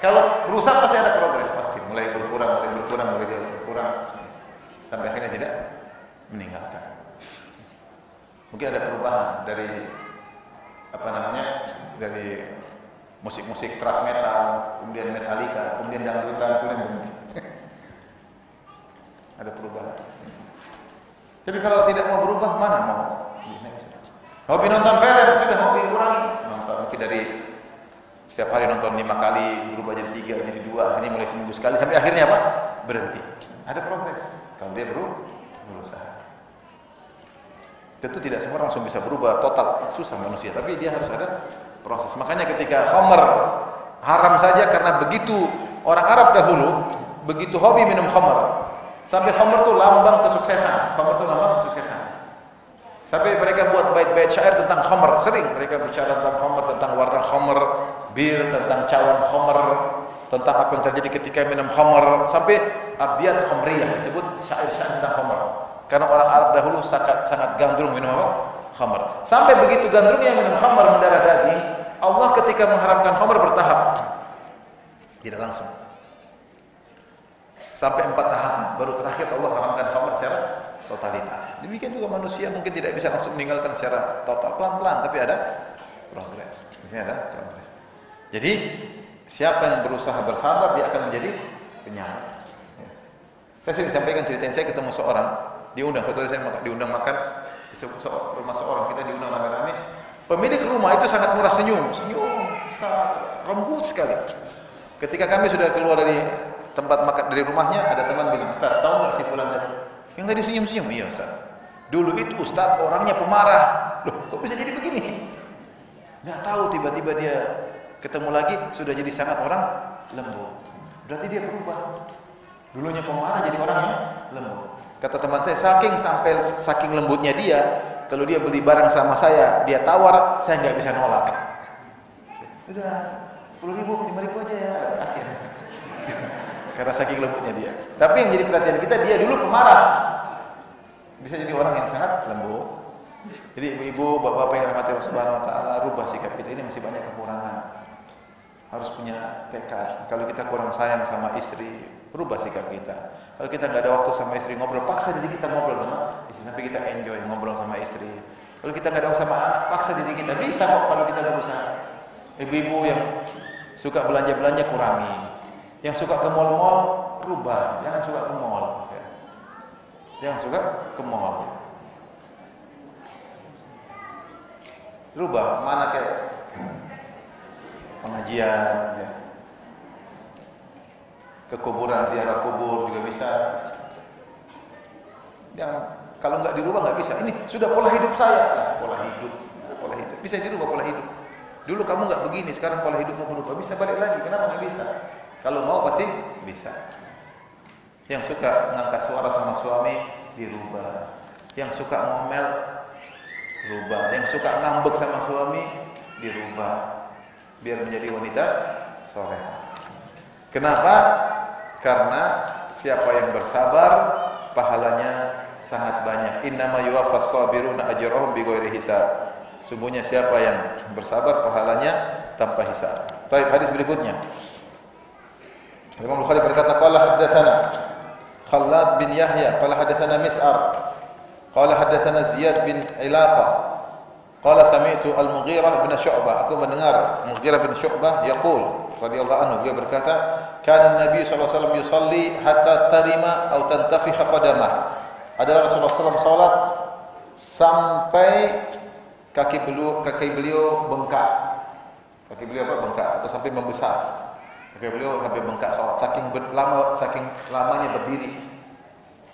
Kalau berusaha pasti ada progres. Pasti mulai berkurang, sampai akhirnya tidak meninggalkan. Mungkin ada perubahan dari dari musik-musik keras metal, kemudian Metallica, kemudian dangdutan, kemudian berhenti. Ada perubahan. Tapi kalau tidak mau berubah, mana mau? Hobi nonton film, sudah hobi kurangi. Nonton mungkin dari setiap hari nonton 5 kali, berubah jadi 3, jadi 2, akhirnya mulai seminggu sekali, sampai akhirnya apa? Berhenti. Ada progres. Kalau dia berusaha. Tentu tidak semua langsung bisa berubah total, susah manusia, tapi dia harus ada proses. Makanya ketika khamr haram saja karena begitu orang Arab dahulu begitu hobi minum khamr. Sampai khamr itu lambang kesuksesan. Sampai mereka buat bait-bait syair tentang khamr. Sering mereka bicara tentang khamr, tentang warna khamr, bir, tentang cawan khamr, tentang apa yang terjadi ketika minum khamr. Sampai abiyat khamriyah disebut syair-syair tentang khamr. Karena orang Arab dahulu sangat gandrung minum apa? Khamr. Sampai begitu gandrungnya minum khamr mendarah daging, Allah ketika mengharamkan khamr bertahap. Tidak langsung. sampai 4 tahapan, baru terakhir Allah haramkan khamr secara totalitas. Demikian juga manusia mungkin tidak bisa langsung meninggalkan secara total, pelan-pelan, tapi ada progres. Jadi siapa yang berusaha bersabar, dia akan menjadi penyelamat. Saya sering sampaikan cerita ini, saya ketemu seorang, diundang, satu hari saya diundang makan di rumah seorang, kita diundang rame-rame. Pemilik rumah itu sangat murah senyum, lembut sekali. Ketika kami sudah keluar dari tempat makan dari rumahnya, ada teman bilang, "Ustaz, tahu nggak si fulan tadi? Yang tadi senyum-senyum?" "Iya, Ustaz. Dulu itu Ustaz orangnya pemarah." "Loh, kok bisa jadi begini?" Nggak tahu, tiba-tiba dia ketemu lagi sudah jadi sangat orang lembut. Berarti dia berubah. Dulunya pemarah jadi orang yang lembut. Kata teman saya, saking lembutnya dia, kalau dia beli barang sama saya, dia tawar, saya nggak bisa nolak. Sudah 10.000, 5.000 aja ya, kasihan. Karena saking lembutnya dia. Tapi yang jadi perhatian kita, dia dulu pemarah, bisa jadi orang yang sangat lembut. Jadi ibu-ibu, bapak-bapak yang dirahmati Allah Subhanahu wa taala, rubah sikap kita, ini masih banyak kekurangan. Harus punya tekad. Kalau kita kurang sayang sama istri, rubah sikap kita. Kalau kita nggak ada waktu sama istri ngobrol, paksa diri kita ngobrol sama istri sampai kita enjoy ngobrol sama istri. Kalau kita nggak ada waktu sama anak, paksa diri kita. Bisa kok kalau kita berusaha. Ibu-ibu yang suka belanja-belanja kurangi. Yang suka ke mall-mall, rubah. Jangan suka ke mall. Jangan suka ke mall. Rubah. Mana kayak pengajian, ya. Ke kuburan, ziarah kubur juga bisa. Kalau nggak dirubah nggak bisa. Ini sudah pola hidup saya. Pola hidup. Bisa dirubah pola hidup. Dulu kamu nggak begini, sekarang pola hidupmu berubah. Bisa balik lagi. Kenapa nggak bisa? Kalau mau pasti bisa. Yang suka ngangkat suara sama suami dirubah. Yang suka ngomel dirubah. Yang suka ngambek sama suami dirubah. Biar menjadi wanita soleh. Kenapa? Karena siapa yang bersabar, pahalanya sangat banyak. Innama yuwaffas sabiruna ajrahum bighairi hisab. Sungguhnya siapa yang bersabar, pahalanya tanpa hisab. Baik, hadis berikutnya. Imam Bukhari berkata, qala haddatsana Khalad bin Yahya, qala haddatsana Mis'ar, qala haddatsana Ziyad bin Ilaqa. Qala sami'tu Al-Mughirah bin Syu'bah, aku mendengar Mughirah bin Syu'bah yaqul radhiyallahu anhu, dia berkata, kana Nabi sallallahu alaihi wasallam yusalli hatta tarima atau tantafikha qadamah. Adalah Rasulullah SAW salat sampai kaki beliau bengkak. Kaki beliau apa? Bengkak atau sampai membesar. Kaki beliau sampai bengkak salat saking lamanya berdiri.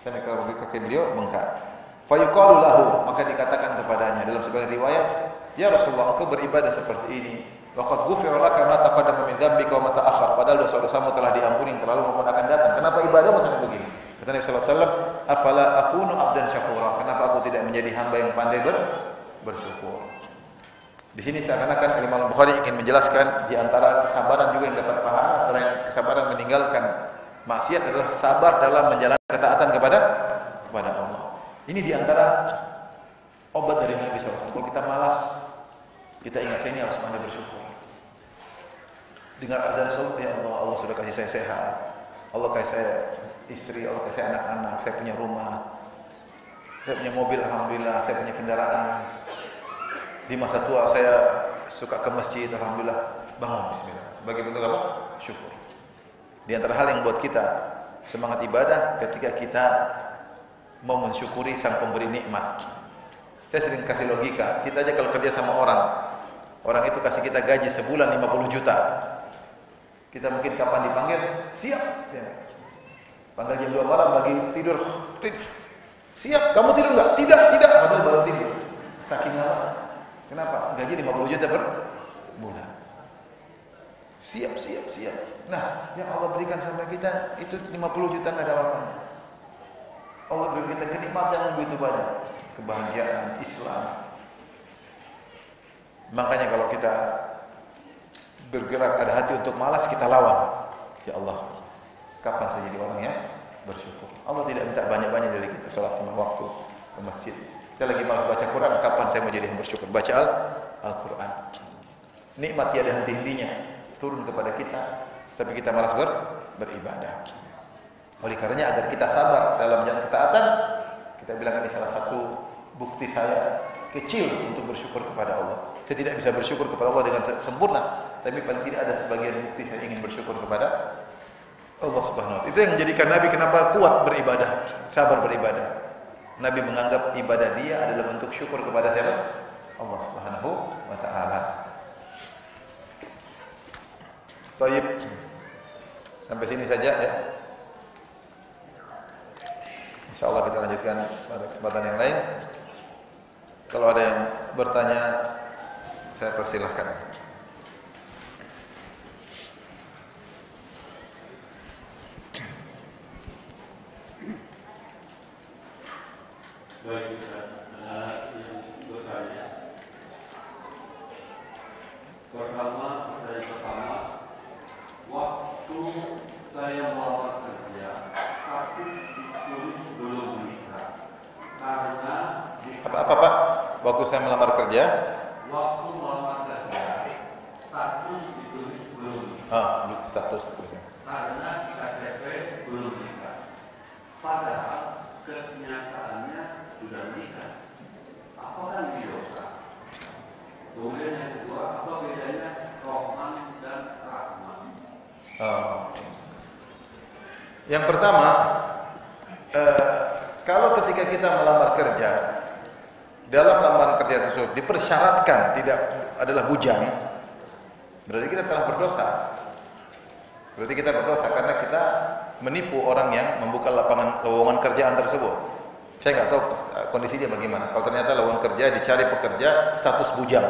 Sampai kaki beliau bengkak. Fayuqalu lahu, maka dikatakan kepadanya dalam sebagian riwayat, ya Rasulullah, engkau beribadah seperti ini. Waqad ghufira laka ma taqaddama min dzambika wa ma ta'akhkhar. Padahal dosa-dosamu telah diampuni yang terlalu maupun akan datang. Kenapa ibadahmu sampai begini? Kata Nabi sallallahu alaihi wasallam, afala akunu abdan syakura. Kenapa aku tidak menjadi hamba yang pandai bersyukur? Di sini seakan-akan Imam Bukhari ingin menjelaskan di antara kesabaran juga yang dapat pahala selain kesabaran meninggalkan maksiat adalah sabar dalam menjalankan ketaatan kepada Allah. Ini diantara obat dari Nabi SAW. Kalau kita malas, kita ingat saya ini harus pandai bersyukur. Dengar azan subuh, ya Allah, Allah sudah kasih saya sehat. Allah kasih saya istri, Allah kasih saya anak-anak, saya punya rumah, saya punya mobil, alhamdulillah, saya punya kendaraan. Di masa tua saya suka ke masjid, alhamdulillah, bangun, bismillah. Sebagai bentuk apa? Syukur. Di antara hal yang buat kita semangat ibadah ketika kita mau mensyukuri sang pemberi nikmat. Saya sering kasih logika, kita aja kalau kerja sama orang itu kasih kita gaji sebulan 50 juta. Kita mungkin kapan dipanggil? Siap. Ya. Panggil jam 2 malam lagi tidur. Siap, kamu tidur enggak? Tidak. Padahal baru tidur. Saking lama. Kenapa? Gaji 50 juta per bulan. Siap. Nah, yang Allah berikan sama kita itu 50 juta enggak ada apa-apanya. Allah beri kita kenikmatan yang begitu banyak, kebahagiaan Islam. Makanya kalau kita bergerak ada hati untuk malas, kita lawan. Ya Allah, kapan saya jadi orang yang bersyukur? Allah tidak minta banyak-banyak dari kita, salat 5 waktu ke masjid. Kita lagi malas baca Quran, kapan saya mau jadi yang bersyukur? Baca Al-Quran. Nikmat tiada henti-hentinya turun kepada kita, tapi kita malas beribadah. Oleh karenanya agar kita sabar dalam jalan ketaatan, kita bilang ini salah satu bukti saya kecil untuk bersyukur kepada Allah. Saya tidak bisa bersyukur kepada Allah dengan sempurna, tapi paling tidak ada sebagian bukti saya ingin bersyukur kepada Allah Subhanahu wa taala. Itu yang menjadikan Nabi kenapa kuat beribadah, sabar beribadah. Nabi menganggap ibadah dia adalah bentuk syukur kepada siapa? Allah Subhanahu wa taala. Baik. Sampai sini saja ya. Insyaallah kita lanjutkan pada kesempatan yang lain. Kalau ada yang bertanya, saya persilahkan. Baik, yang bertanya. Pertanyaan pertama, waktu saya melamar kerja, status ditulis belum menikah. Karena Apa Pak? Waktu saya melamar kerja? Waktu melamar kerja, status ditulis belum menikah. Sebut status tulisnya. Karena KTP belum menikah. Padahal kenyataannya sudah menikah. Apakah ini dosa? Kemudian yang kedua, apa bedanya Rohman dan Rahman? Yang pertama, kalau ketika kita melamar kerja, dalam lamaran kerja tersebut dipersyaratkan tidak adalah bujang, berarti kita telah berdosa. Berarti kita berdosa karena kita menipu orang yang membuka lowongan kerjaan tersebut. Saya nggak tahu kondisi dia bagaimana. Kalau ternyata lowongan kerja dicari pekerja status bujang,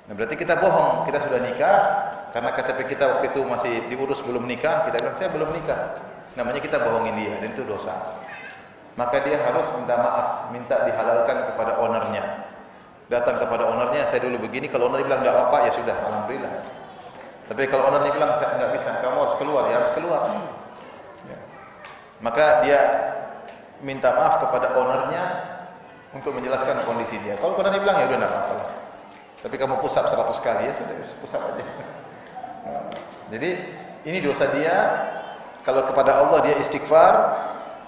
nah berarti kita bohong. Kita sudah nikah karena KTP kita waktu itu masih diurus belum nikah. Kita bilang saya belum nikah. Namanya kita bohongin dia dan itu dosa. Maka dia harus minta maaf, minta dihalalkan kepada ownernya. Datang kepada ownernya, saya dulu begini. Kalau owner bilang nggak apa-apa, ya sudah, alhamdulillah. Tapi kalau ownernya bilang saya nggak bisa, kamu harus keluar, ya harus keluar. Ya. Maka dia minta maaf kepada ownernya untuk menjelaskan kondisi dia. Kalau ownernya bilang ya udah nggak apa-apa lah. Tapi kamu push up 100 kali ya sudah, push up aja. Jadi ini dosa dia. Kalau kepada Allah dia istighfar,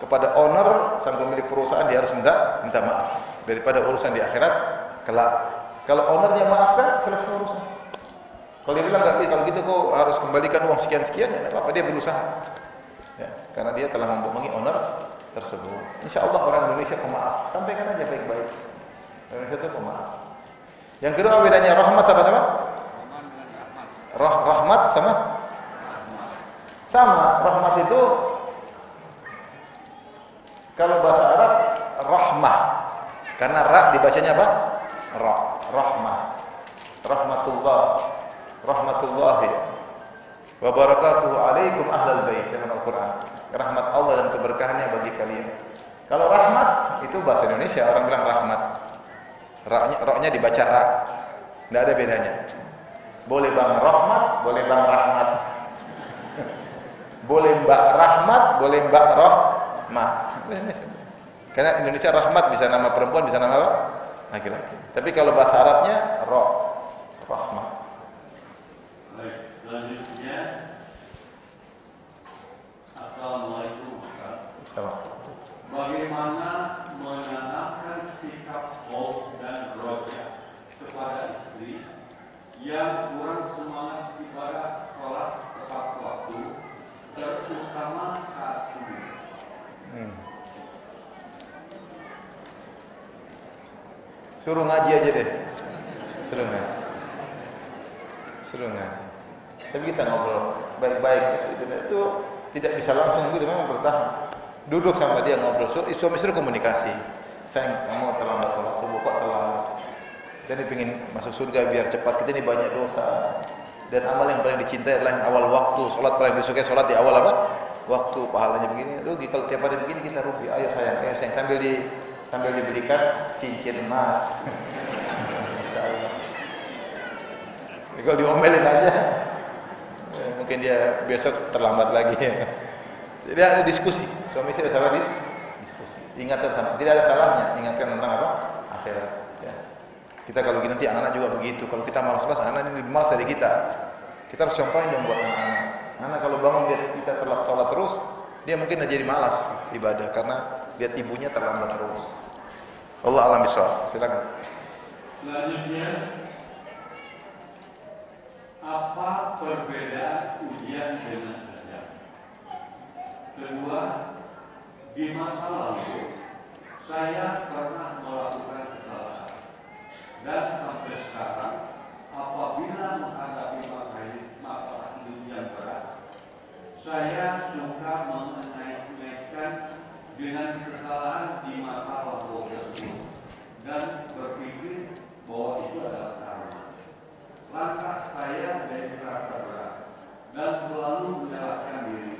kepada owner sang pemilik perusahaan dia harus minta maaf daripada urusan di akhirat kelak. Kalau ownernya maafkan, selesai urusan. Kalau dia bilang nggak, kalau gitu kau harus kembalikan uang sekian-sekian, ya apa-apa, dia berusaha. Ya, karena dia telah membohongi owner tersebut. Insya Allah orang Indonesia pemaaf. Sampaikan aja baik-baik. Indonesia itu pemaaf. Yang kedua bedanya rahmat sama-sama? Rahmat sama? Sama. Rahmat itu kalau bahasa Arab rahmah. Karena ra dibacanya apa? Ra. Rahmah. Rahmatullah. Rahmatullahi wa barakatuhu alaikum ahlal bait dalam Al-Quran. Rahmat Allah dan keberkahannya bagi kalian. Kalau rahmat itu bahasa Indonesia, orang bilang rahmat. Ra-nya dibaca ra. Tidak ada bedanya. Boleh bang rahmat, boleh bang rahmat. Boleh mbak rahmat, boleh mbak rahmah. Karena Indonesia rahmat bisa nama perempuan, bisa nama apa? Laki-laki. Tapi kalau bahasa Arabnya rahmah. Baik, selanjutnya Assalamualaikum Ustaz. Bagaimana menanamkan sikap khauf dan roja kepada istri yang kurang semangat ibadah sholat tepat waktu, terutama saat subuh? Suruh ngaji aja deh. Suruh ngaji. Tapi kita ngobrol baik-baik. Itu tidak bisa langsung gitu, memang bertahan. Duduk sama dia ngobrol. Suami istri komunikasi. Sayang, kamu terlambat sholat subuh, kok terlambat? Jadi pengen masuk surga biar cepat. Kita ini banyak dosa. Dan amal yang paling dicintai adalah yang awal waktu. Sholat paling disukai sholat di awal apa? Waktu. Pahalanya begini. Rugi kalau tiap hari begini kita rugi. Ayo sayang, sambil diberikan cincin emas. Masya Allah. Jadi kalau diomelin aja, mungkin dia besok terlambat lagi. Jadi ada diskusi. Suami istri sama diskusi. Ingatkan sama. Tidak ada salahnya. Ingatkan tentang apa? Akhirat. Ya. Kita kalau nanti anak-anak juga begitu. Kalau kita malas-malas, anak ini lebih malas dari kita. Kita harus contohin dong buat anak-anak. Anak kalau bangun dia kita telat sholat terus, Dia mungkin jadi malas ibadah karena lihat ibunya terlambat terus. Allah alam bisawab. Silakan. Selanjutnya, apa perbedaan ujian dengan azab? Kedua, di masa lalu saya pernah melakukan kesalahan dan sampai sekarang apabila menghadapi masalah hidup yang berat, saya suka mengaitkan dengan kesalahan di masa lalu tersebut dan berpikir bahwa itu adalah karma. Langkah saya dari rasa berat dan selalu menyalahkan diri.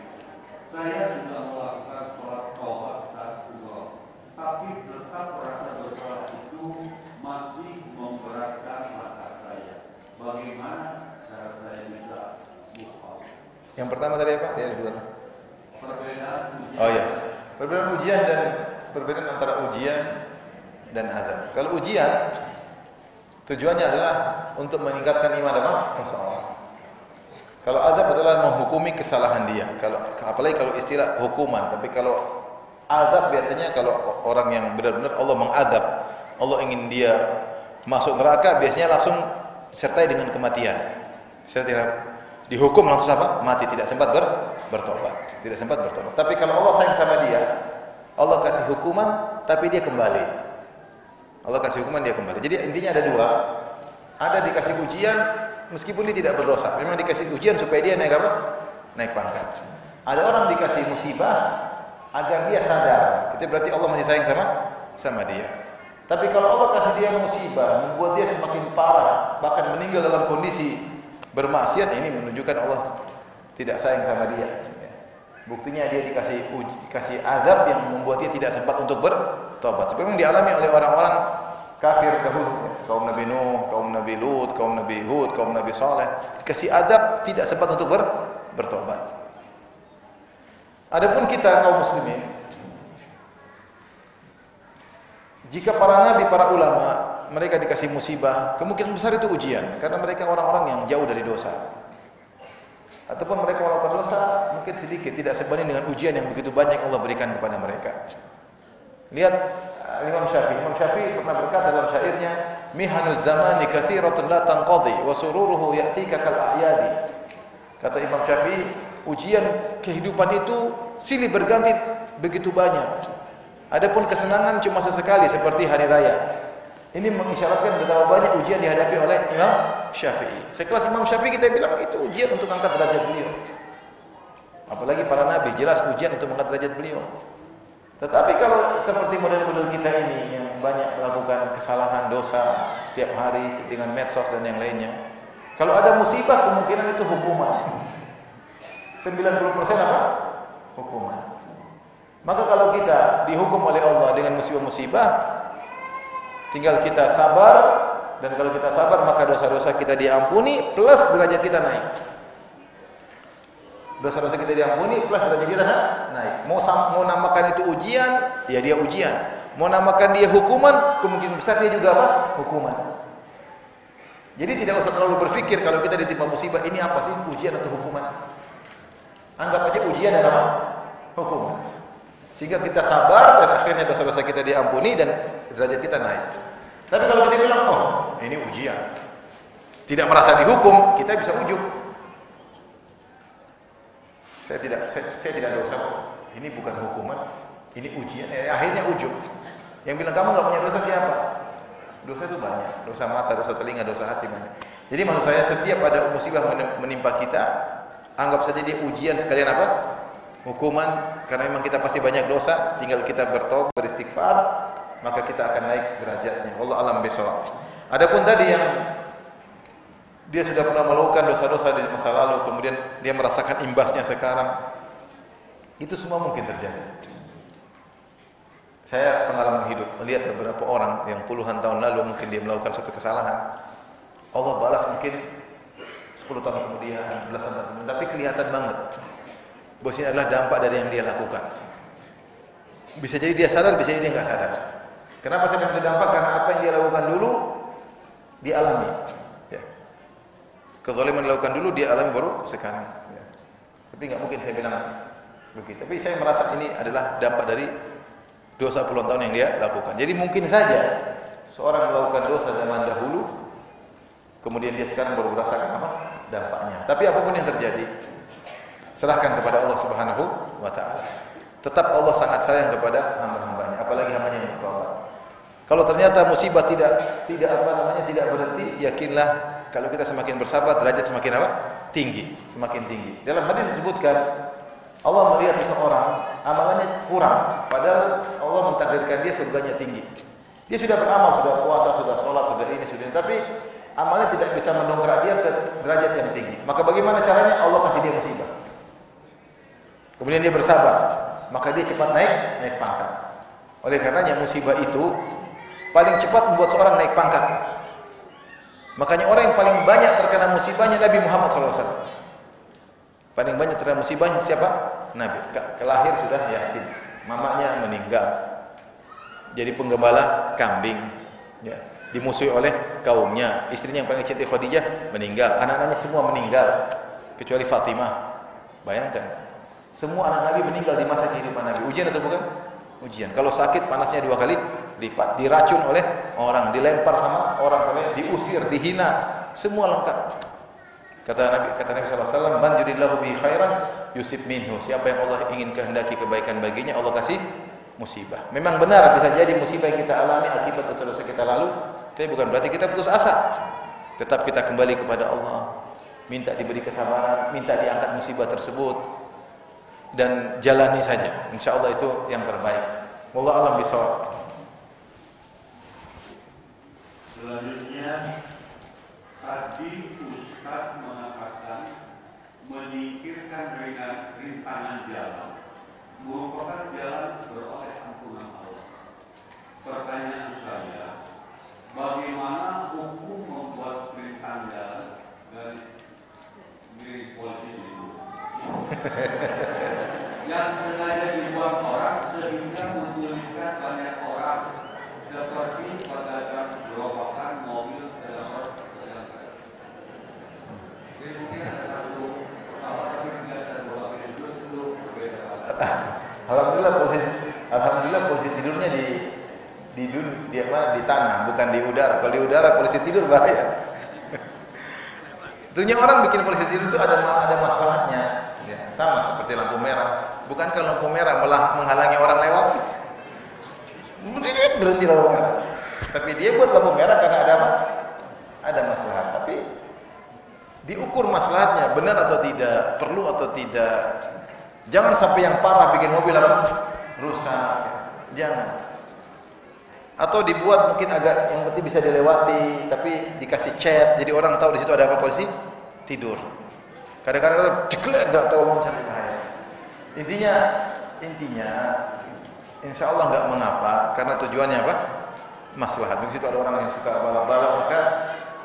Saya sudah melakukan sholat taubat saat umroh, tapi tetap rasa bersalah itu masih memberatkan mata saya. Bagaimana cara saya bisa move on? Yang pertama tadi apa? Dia dua. Perbedaan ujian. Oh iya. Perbedaan ujian dan perbedaan antara ujian dan azab. Kalau ujian tujuannya adalah untuk meningkatkan iman dan seseorang. Kalau azab adalah menghukumi kesalahan dia. Apalagi kalau istilah hukuman. Tapi kalau azab biasanya kalau orang yang benar-benar Allah mengadab, Allah ingin dia masuk neraka, biasanya langsung sertai dengan kematian. Dihukum langsung apa? Mati, tidak sempat bertobat. Tidak sempat bertobat. Tapi kalau Allah sayang sama dia, Allah kasih hukuman, tapi dia kembali. Allah kasih hukuman, dia kembali. Jadi intinya ada dua. Ada dikasih ujian, meskipun dia tidak berdosa. Memang dikasih ujian supaya dia naik apa? Naik pangkat. Ada orang dikasih musibah agar dia sadar. Itu berarti Allah masih sayang sama dia. Tapi kalau Allah kasih dia musibah, membuat dia semakin parah, bahkan meninggal dalam kondisi bermaksiat, ini menunjukkan Allah tidak sayang sama dia. Buktinya dia dikasih azab yang membuat dia tidak sempat untuk bertobat. Seperti yang dialami oleh orang-orang kafir dahulu, kaum Nabi Nuh, kaum Nabi Lut, kaum Nabi Hud, kaum Nabi Saleh, dikasih azab tidak sempat untuk bertobat. Adapun kita kaum muslimin, jika para nabi, para ulama, mereka dikasih musibah, kemungkinan besar itu ujian, karena mereka orang-orang yang jauh dari dosa. Ataupun mereka melakukan dosa mungkin sedikit, tidak sebanding dengan ujian yang begitu banyak Allah berikan kepada mereka. Lihat Imam Syafi'i pernah berkata dalam syairnya, mihanuz zamani katsiratun la tanqadi wa sururuhu ya'tika kal a'yadi. Kata Imam Syafi'i, ujian kehidupan itu silih berganti begitu banyak. Adapun kesenangan cuma sesekali seperti hari raya. Ini mengisyaratkan betapa banyak ujian dihadapi oleh Imam Syafi'i. Sekelas Imam Syafi'i kita bilang itu ujian untuk angkat derajat beliau. Apalagi para nabi, jelas ujian untuk mengangkat derajat beliau. Tetapi kalau seperti model-model kita ini yang banyak melakukan kesalahan, dosa setiap hari dengan medsos dan yang lainnya, kalau ada musibah kemungkinan itu hukuman. 90% apa? Hukuman. Maka kalau kita dihukum oleh Allah dengan musibah-musibah, tinggal kita sabar, dan kalau kita sabar maka dosa-dosa kita diampuni plus derajat kita naik. Dosa-dosa kita diampuni plus derajat kita naik. Mau namakan itu ujian, ya dia ujian. Mau namakan dia hukuman, kemungkinan besar dia juga apa? Hukuman. Jadi tidak usah terlalu berpikir kalau kita ditimpa musibah ini apa sih, ujian atau hukuman. Anggap aja ujian dan apa? Hukuman. Sehingga kita sabar dan akhirnya dosa-dosa kita diampuni dan derajat kita naik. Tapi kalau kita bilang, oh ini ujian, tidak merasa dihukum, kita bisa ujub. Saya tidak dosa, ini bukan hukuman, ini ujian. Akhirnya ujub. Yang bilang kamu nggak punya dosa siapa? Dosa itu banyak, dosa mata, dosa telinga, dosa hati banyak. Jadi maksud saya setiap ada musibah menimpa kita, anggap saja dia ujian sekalian apa? Hukuman, karena memang kita pasti banyak dosa, tinggal kita bertobat, beristighfar, maka kita akan naik derajatnya. Allah alam bisawab. Adapun tadi yang dia sudah pernah melakukan dosa-dosa di masa lalu, kemudian dia merasakan imbasnya sekarang, itu semua mungkin terjadi. Saya pengalaman hidup melihat beberapa orang yang puluhan tahun lalu mungkin dia melakukan satu kesalahan, Allah balas mungkin 10 tahun kemudian, belasan tahun kemudian, tapi kelihatan banget bahwa ini adalah dampak dari yang dia lakukan. Bisa jadi dia sadar, bisa jadi dia nggak sadar. Kenapa saya bilang dampak? Karena apa yang dia lakukan dulu dialami. Ya. Kezaliman dilakukan dulu, dia alami baru sekarang. Ya. Tapi nggak mungkin saya bilang Begitu. Tapi saya merasa ini adalah dampak dari dosa puluhan tahun yang dia lakukan. Jadi mungkin saja seorang melakukan dosa zaman dahulu, kemudian dia sekarang baru merasakan apa? Dampaknya. Tapi apapun yang terjadi, serahkan kepada Allah Subhanahu wa taala. Tetap Allah sangat sayang kepada hamba-hambanya, apalagi hambanya yang bertobat. Kalau ternyata musibah tidak berhenti, yakinlah kalau kita semakin bersabar, derajat semakin apa? Tinggi, semakin tinggi. Dalam hadis disebutkan Allah melihat seseorang amalannya kurang, padahal Allah mentakdirkan dia surganya tinggi. Dia sudah beramal, sudah puasa, sudah sholat, sudah ini, tapi amalnya tidak bisa mendongkrak dia ke derajat yang tinggi. Maka bagaimana caranya? Allah kasih dia musibah. Kemudian dia bersabar, maka dia cepat naik pangkat. Oleh karenanya musibah itu paling cepat membuat seorang naik pangkat. Makanya orang yang paling banyak terkena musibahnya Nabi Muhammad SAW. Paling banyak terkena musibahnya siapa? Nabi. Kelahir sudah yatim, mamanya meninggal, jadi penggembala kambing, ya. Dimusuhi oleh kaumnya, istrinya yang paling cintai Khadijah meninggal, anak-anaknya semua meninggal kecuali Fatimah. Bayangkan, semua anak Nabi meninggal di masa kehidupan Nabi. Ujian atau bukan? Ujian. Kalau sakit panasnya 2 kali lipat, diracun oleh orang, dilempar sama orang, sampai diusir, dihina, semua lengkap. Kata Nabi SAW, "Man yuridillahu bihi khairan yusib minhu." Siapa yang Allah ingin kehendaki kebaikan baginya, Allah kasih musibah. Memang benar bisa jadi musibah yang kita alami akibat dosa-dosa kita lalu, tapi bukan berarti kita putus asa. Tetap kita kembali kepada Allah, minta diberi kesabaran, minta diangkat musibah tersebut, dan jalani saja. Insya Allah itu yang terbaik. Wallahu a'lam bishawab. Selanjutnya, tadi Ustaz mengatakan menyingkirkan rintangan jalan merupakan jalan beroleh ampunan Allah. Pertanyaan saya, bagaimana hukum membuat rintangan jalan dari milik polisi itu yang sengaja dibuat orang sehingga menuliskan banyak orang seperti pedagang gerobakan mobil dalam jadi mungkin ada satu persoalan tapi tidak ada dua itu berbeda. Alhamdulillah polisi tidurnya di tanah, bukan di udara. Kalau di udara polisi tidur bahaya. Tentunya orang bikin polisi tidur itu ada masalahnya. Ya, sama seperti lampu merah. Bukankah lampu merah menghalangi orang lewat? Berhenti lampu merah. Tapi dia buat lampu merah karena ada masalah. Tapi diukur masalahnya benar atau tidak, perlu atau tidak. Jangan sampai yang parah bikin mobil rusak. Jangan. Atau dibuat mungkin agak yang penting bisa dilewati, tapi dikasih cat, jadi orang tahu di situ ada apa, polisi tidur. Kadang-kadang ceklek enggak tahu loncat bahaya. Intinya insya Allah enggak mengapa, karena tujuannya apa? Maslahat. Di situ ada orang yang suka balap-balap, maka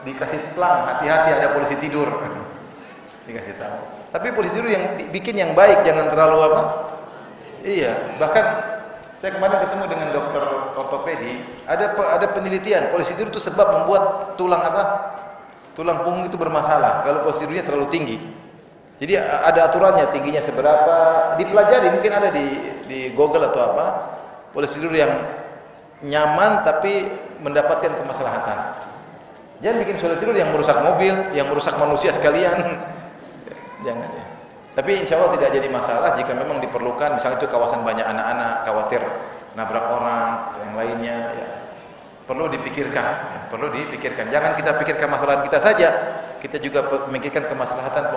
dikasih pelang, hati-hati ada polisi tidur. Dikasih tahu. Tapi polisi tidur yang bikin yang baik, jangan terlalu apa? Iya, bahkan saya kemarin ketemu dengan dokter ortopedi, ada penelitian polisi tidur itu sebab membuat tulang punggung itu bermasalah kalau polisi tidurnya terlalu tinggi. Jadi ada aturannya, tingginya seberapa, dipelajari, mungkin ada di Google atau apa, polisi tidur yang nyaman tapi mendapatkan kemaslahatan. Jangan bikin polisi tidur yang merusak mobil, yang merusak manusia sekalian. Jangan ya. Tapi insya Allah tidak jadi masalah jika memang diperlukan, misalnya itu kawasan banyak anak-anak, khawatir nabrak orang, yang lainnya, ya. Perlu dipikirkan, ya. Perlu dipikirkan. Jangan kita pikirkan masalah kita saja, kita juga memikirkan kemaslahatan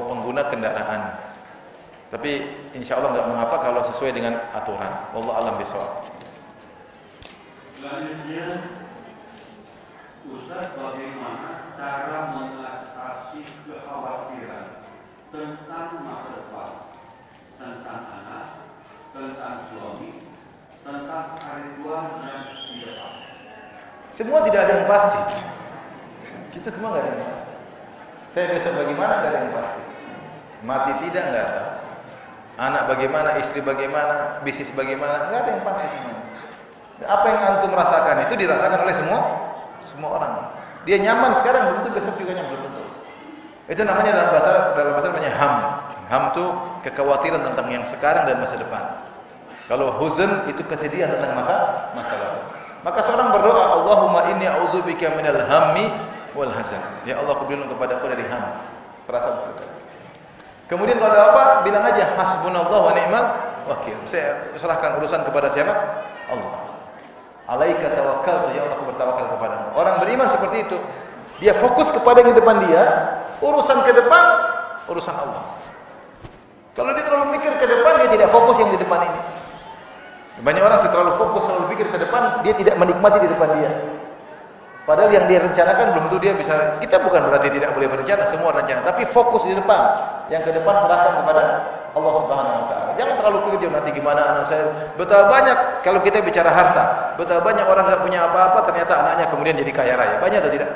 pengguna kendaraan. Tapi insya Allah nggak mengapa kalau sesuai dengan aturan. Wallahu a'lam bishawab. Selanjutnya, Ustaz, bagaimana cara mengatasi kekhawatiran tentang masa depan, tentang anak, tentang suami, tentang hari tua dan di depan? Semua tidak ada yang pasti. Kita semua nggak ada yang pasti. Saya besok bagaimana nggak ada yang pasti. Mati tidak nggak tahu. Anak bagaimana, istri bagaimana, bisnis bagaimana, nggak ada yang pasti semuanya. Apa yang antum rasakan itu dirasakan oleh semua orang. Dia nyaman sekarang belum tentu besok juga nyaman, belum tentu. Itu namanya dalam bahasa namanya ham. Ham itu kekhawatiran tentang yang sekarang dan masa depan. Kalau huzn itu kesedihan tentang masa lalu. Maka seorang berdoa, Allahumma inni a'udzubika minal hammi wal hazan. Ya Allah, aku berlindung kepadamu dari ham, perasaan seperti itu. Kemudian kalau ada apa, bilang aja hasbunallahu wa ni'mal wakil. Saya serahkan urusan kepada siapa? Allah. Alaika tawakkaltu, ya Allah, aku bertawakal kepadamu. Orang beriman seperti itu. Dia fokus kepada yang di depan dia, urusan ke depan, urusan Allah. Kalau dia terlalu mikir ke depan, dia tidak fokus yang di depan ini. Banyak orang terlalu fokus, selalu pikir ke depan, dia tidak menikmati di depan dia. Padahal yang dia rencanakan belum tentu dia bisa. Kita bukan berarti tidak boleh berencana, semua rencana, tapi fokus di depan. Yang ke depan serahkan kepada Allah Subhanahu wa taala. Jangan terlalu pikir nanti gimana anak saya. Betapa banyak kalau kita bicara harta, betapa banyak orang enggak punya apa-apa ternyata anaknya kemudian jadi kaya raya. Banyak atau tidak?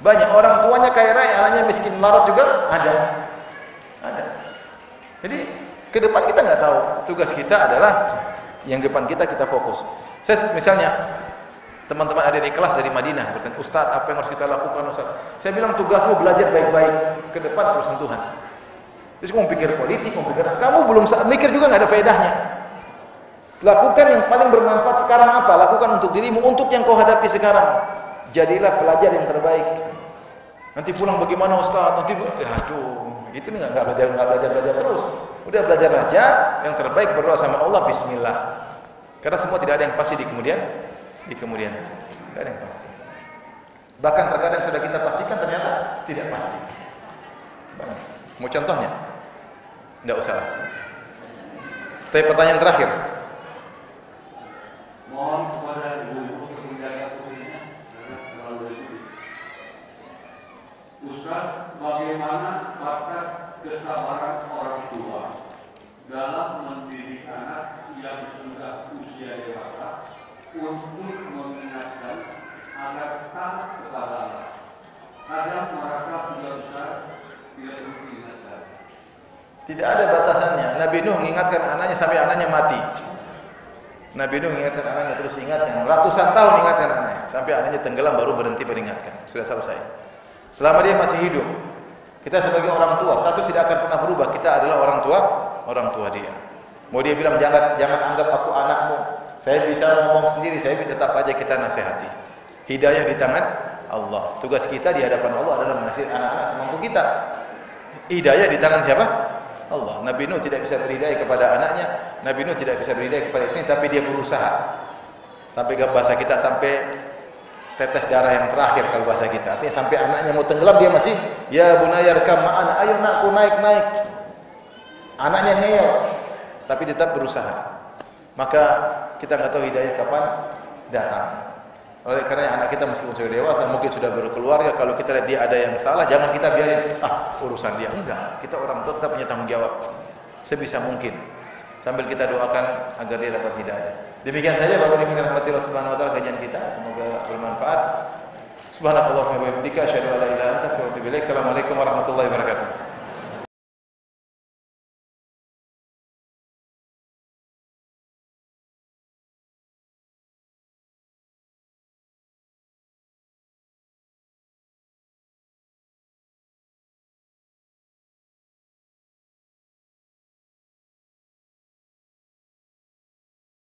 Banyak orang tuanya kaya raya, anaknya miskin melarat juga ada. Jadi ke depan kita nggak tahu. Tugas kita adalah yang depan kita fokus. Saya misalnya teman-teman ada di kelas dari Madinah bertanya, Ustaz, apa yang harus kita lakukan Ustaz? Saya bilang tugasmu belajar baik-baik, ke depan urusan Tuhan. Terus kamu pikir politik, kamu belum mikir juga nggak ada faedahnya. Lakukan yang paling bermanfaat sekarang apa? Lakukan untuk dirimu, untuk yang kau hadapi sekarang. Jadilah pelajar yang terbaik. Nanti pulang bagaimana Ustaz? Nanti itu nggak belajar terus. Udah belajar aja, yang terbaik berdoa sama Allah, Bismillah. Karena semua tidak ada yang pasti di kemudian. Tidak ada yang pasti. Bahkan terkadang sudah kita pastikan ternyata tidak pasti. Mau contohnya? Tidak usah lah. Tapi pertanyaan terakhir. Mohon kepada ibu-ibu untuk menjaga putrinya karena terlalu sulit. Ustaz, bagaimana batas kesabaran orang tua dalam mendidik anak yang sudah usia dewasa untuk mengingatkan agar taat kepada Allah? Kadang merasa sudah besar tidak perlu diingatkan. Tidak ada batasannya. Nabi Nuh mengingatkan anaknya sampai anaknya mati. Nabi Nuh mengingatkan anaknya terus ingatkan, ratusan tahun ingatkan anaknya sampai anaknya tenggelam baru berhenti peringatkan. Sudah selesai. Selama dia masih hidup, kita sebagai orang tua, satu tidak akan pernah berubah. Kita adalah orang tua dia. Mau dia bilang jangan anggap aku anakmu. Saya bisa ngomong sendiri, saya tetap aja kita nasihati. Hidayah di tangan Allah. Tugas kita di hadapan Allah adalah menasihati anak-anak semampu kita. Hidayah di tangan siapa? Allah. Nabi Nuh tidak bisa berhidayah kepada anaknya, Nabi Nuh tidak bisa berhidayah kepada istrinya, tapi dia berusaha. Sampai ke bahasa kita sampai tetes darah yang terakhir kalau bahasa kita. Artinya sampai anaknya mau tenggelam dia masih ya bunayya arkam ma'ana, ayo nakku naik. Anaknya ngeyel tapi tetap berusaha. Maka kita nggak tahu hidayah kapan datang. Oleh karena anak kita meskipun sudah dewasa, mungkin sudah berkeluarga, kalau kita lihat dia ada yang salah, jangan kita biarin, urusan dia. Enggak, kita orang tua kita punya tanggung jawab sebisa mungkin. Sambil kita doakan agar dia dapat hidayah. Demikian saja Bapak Ibu yang dirahmati Allah Subhanahu wa taala kajian kita, semoga bermanfaat. Subhanakallahumma wa bihamdika asyhadu an la ilaha illa anta astaghfiruka wa atubu ilaik. Assalamualaikum warahmatullahi wabarakatuh.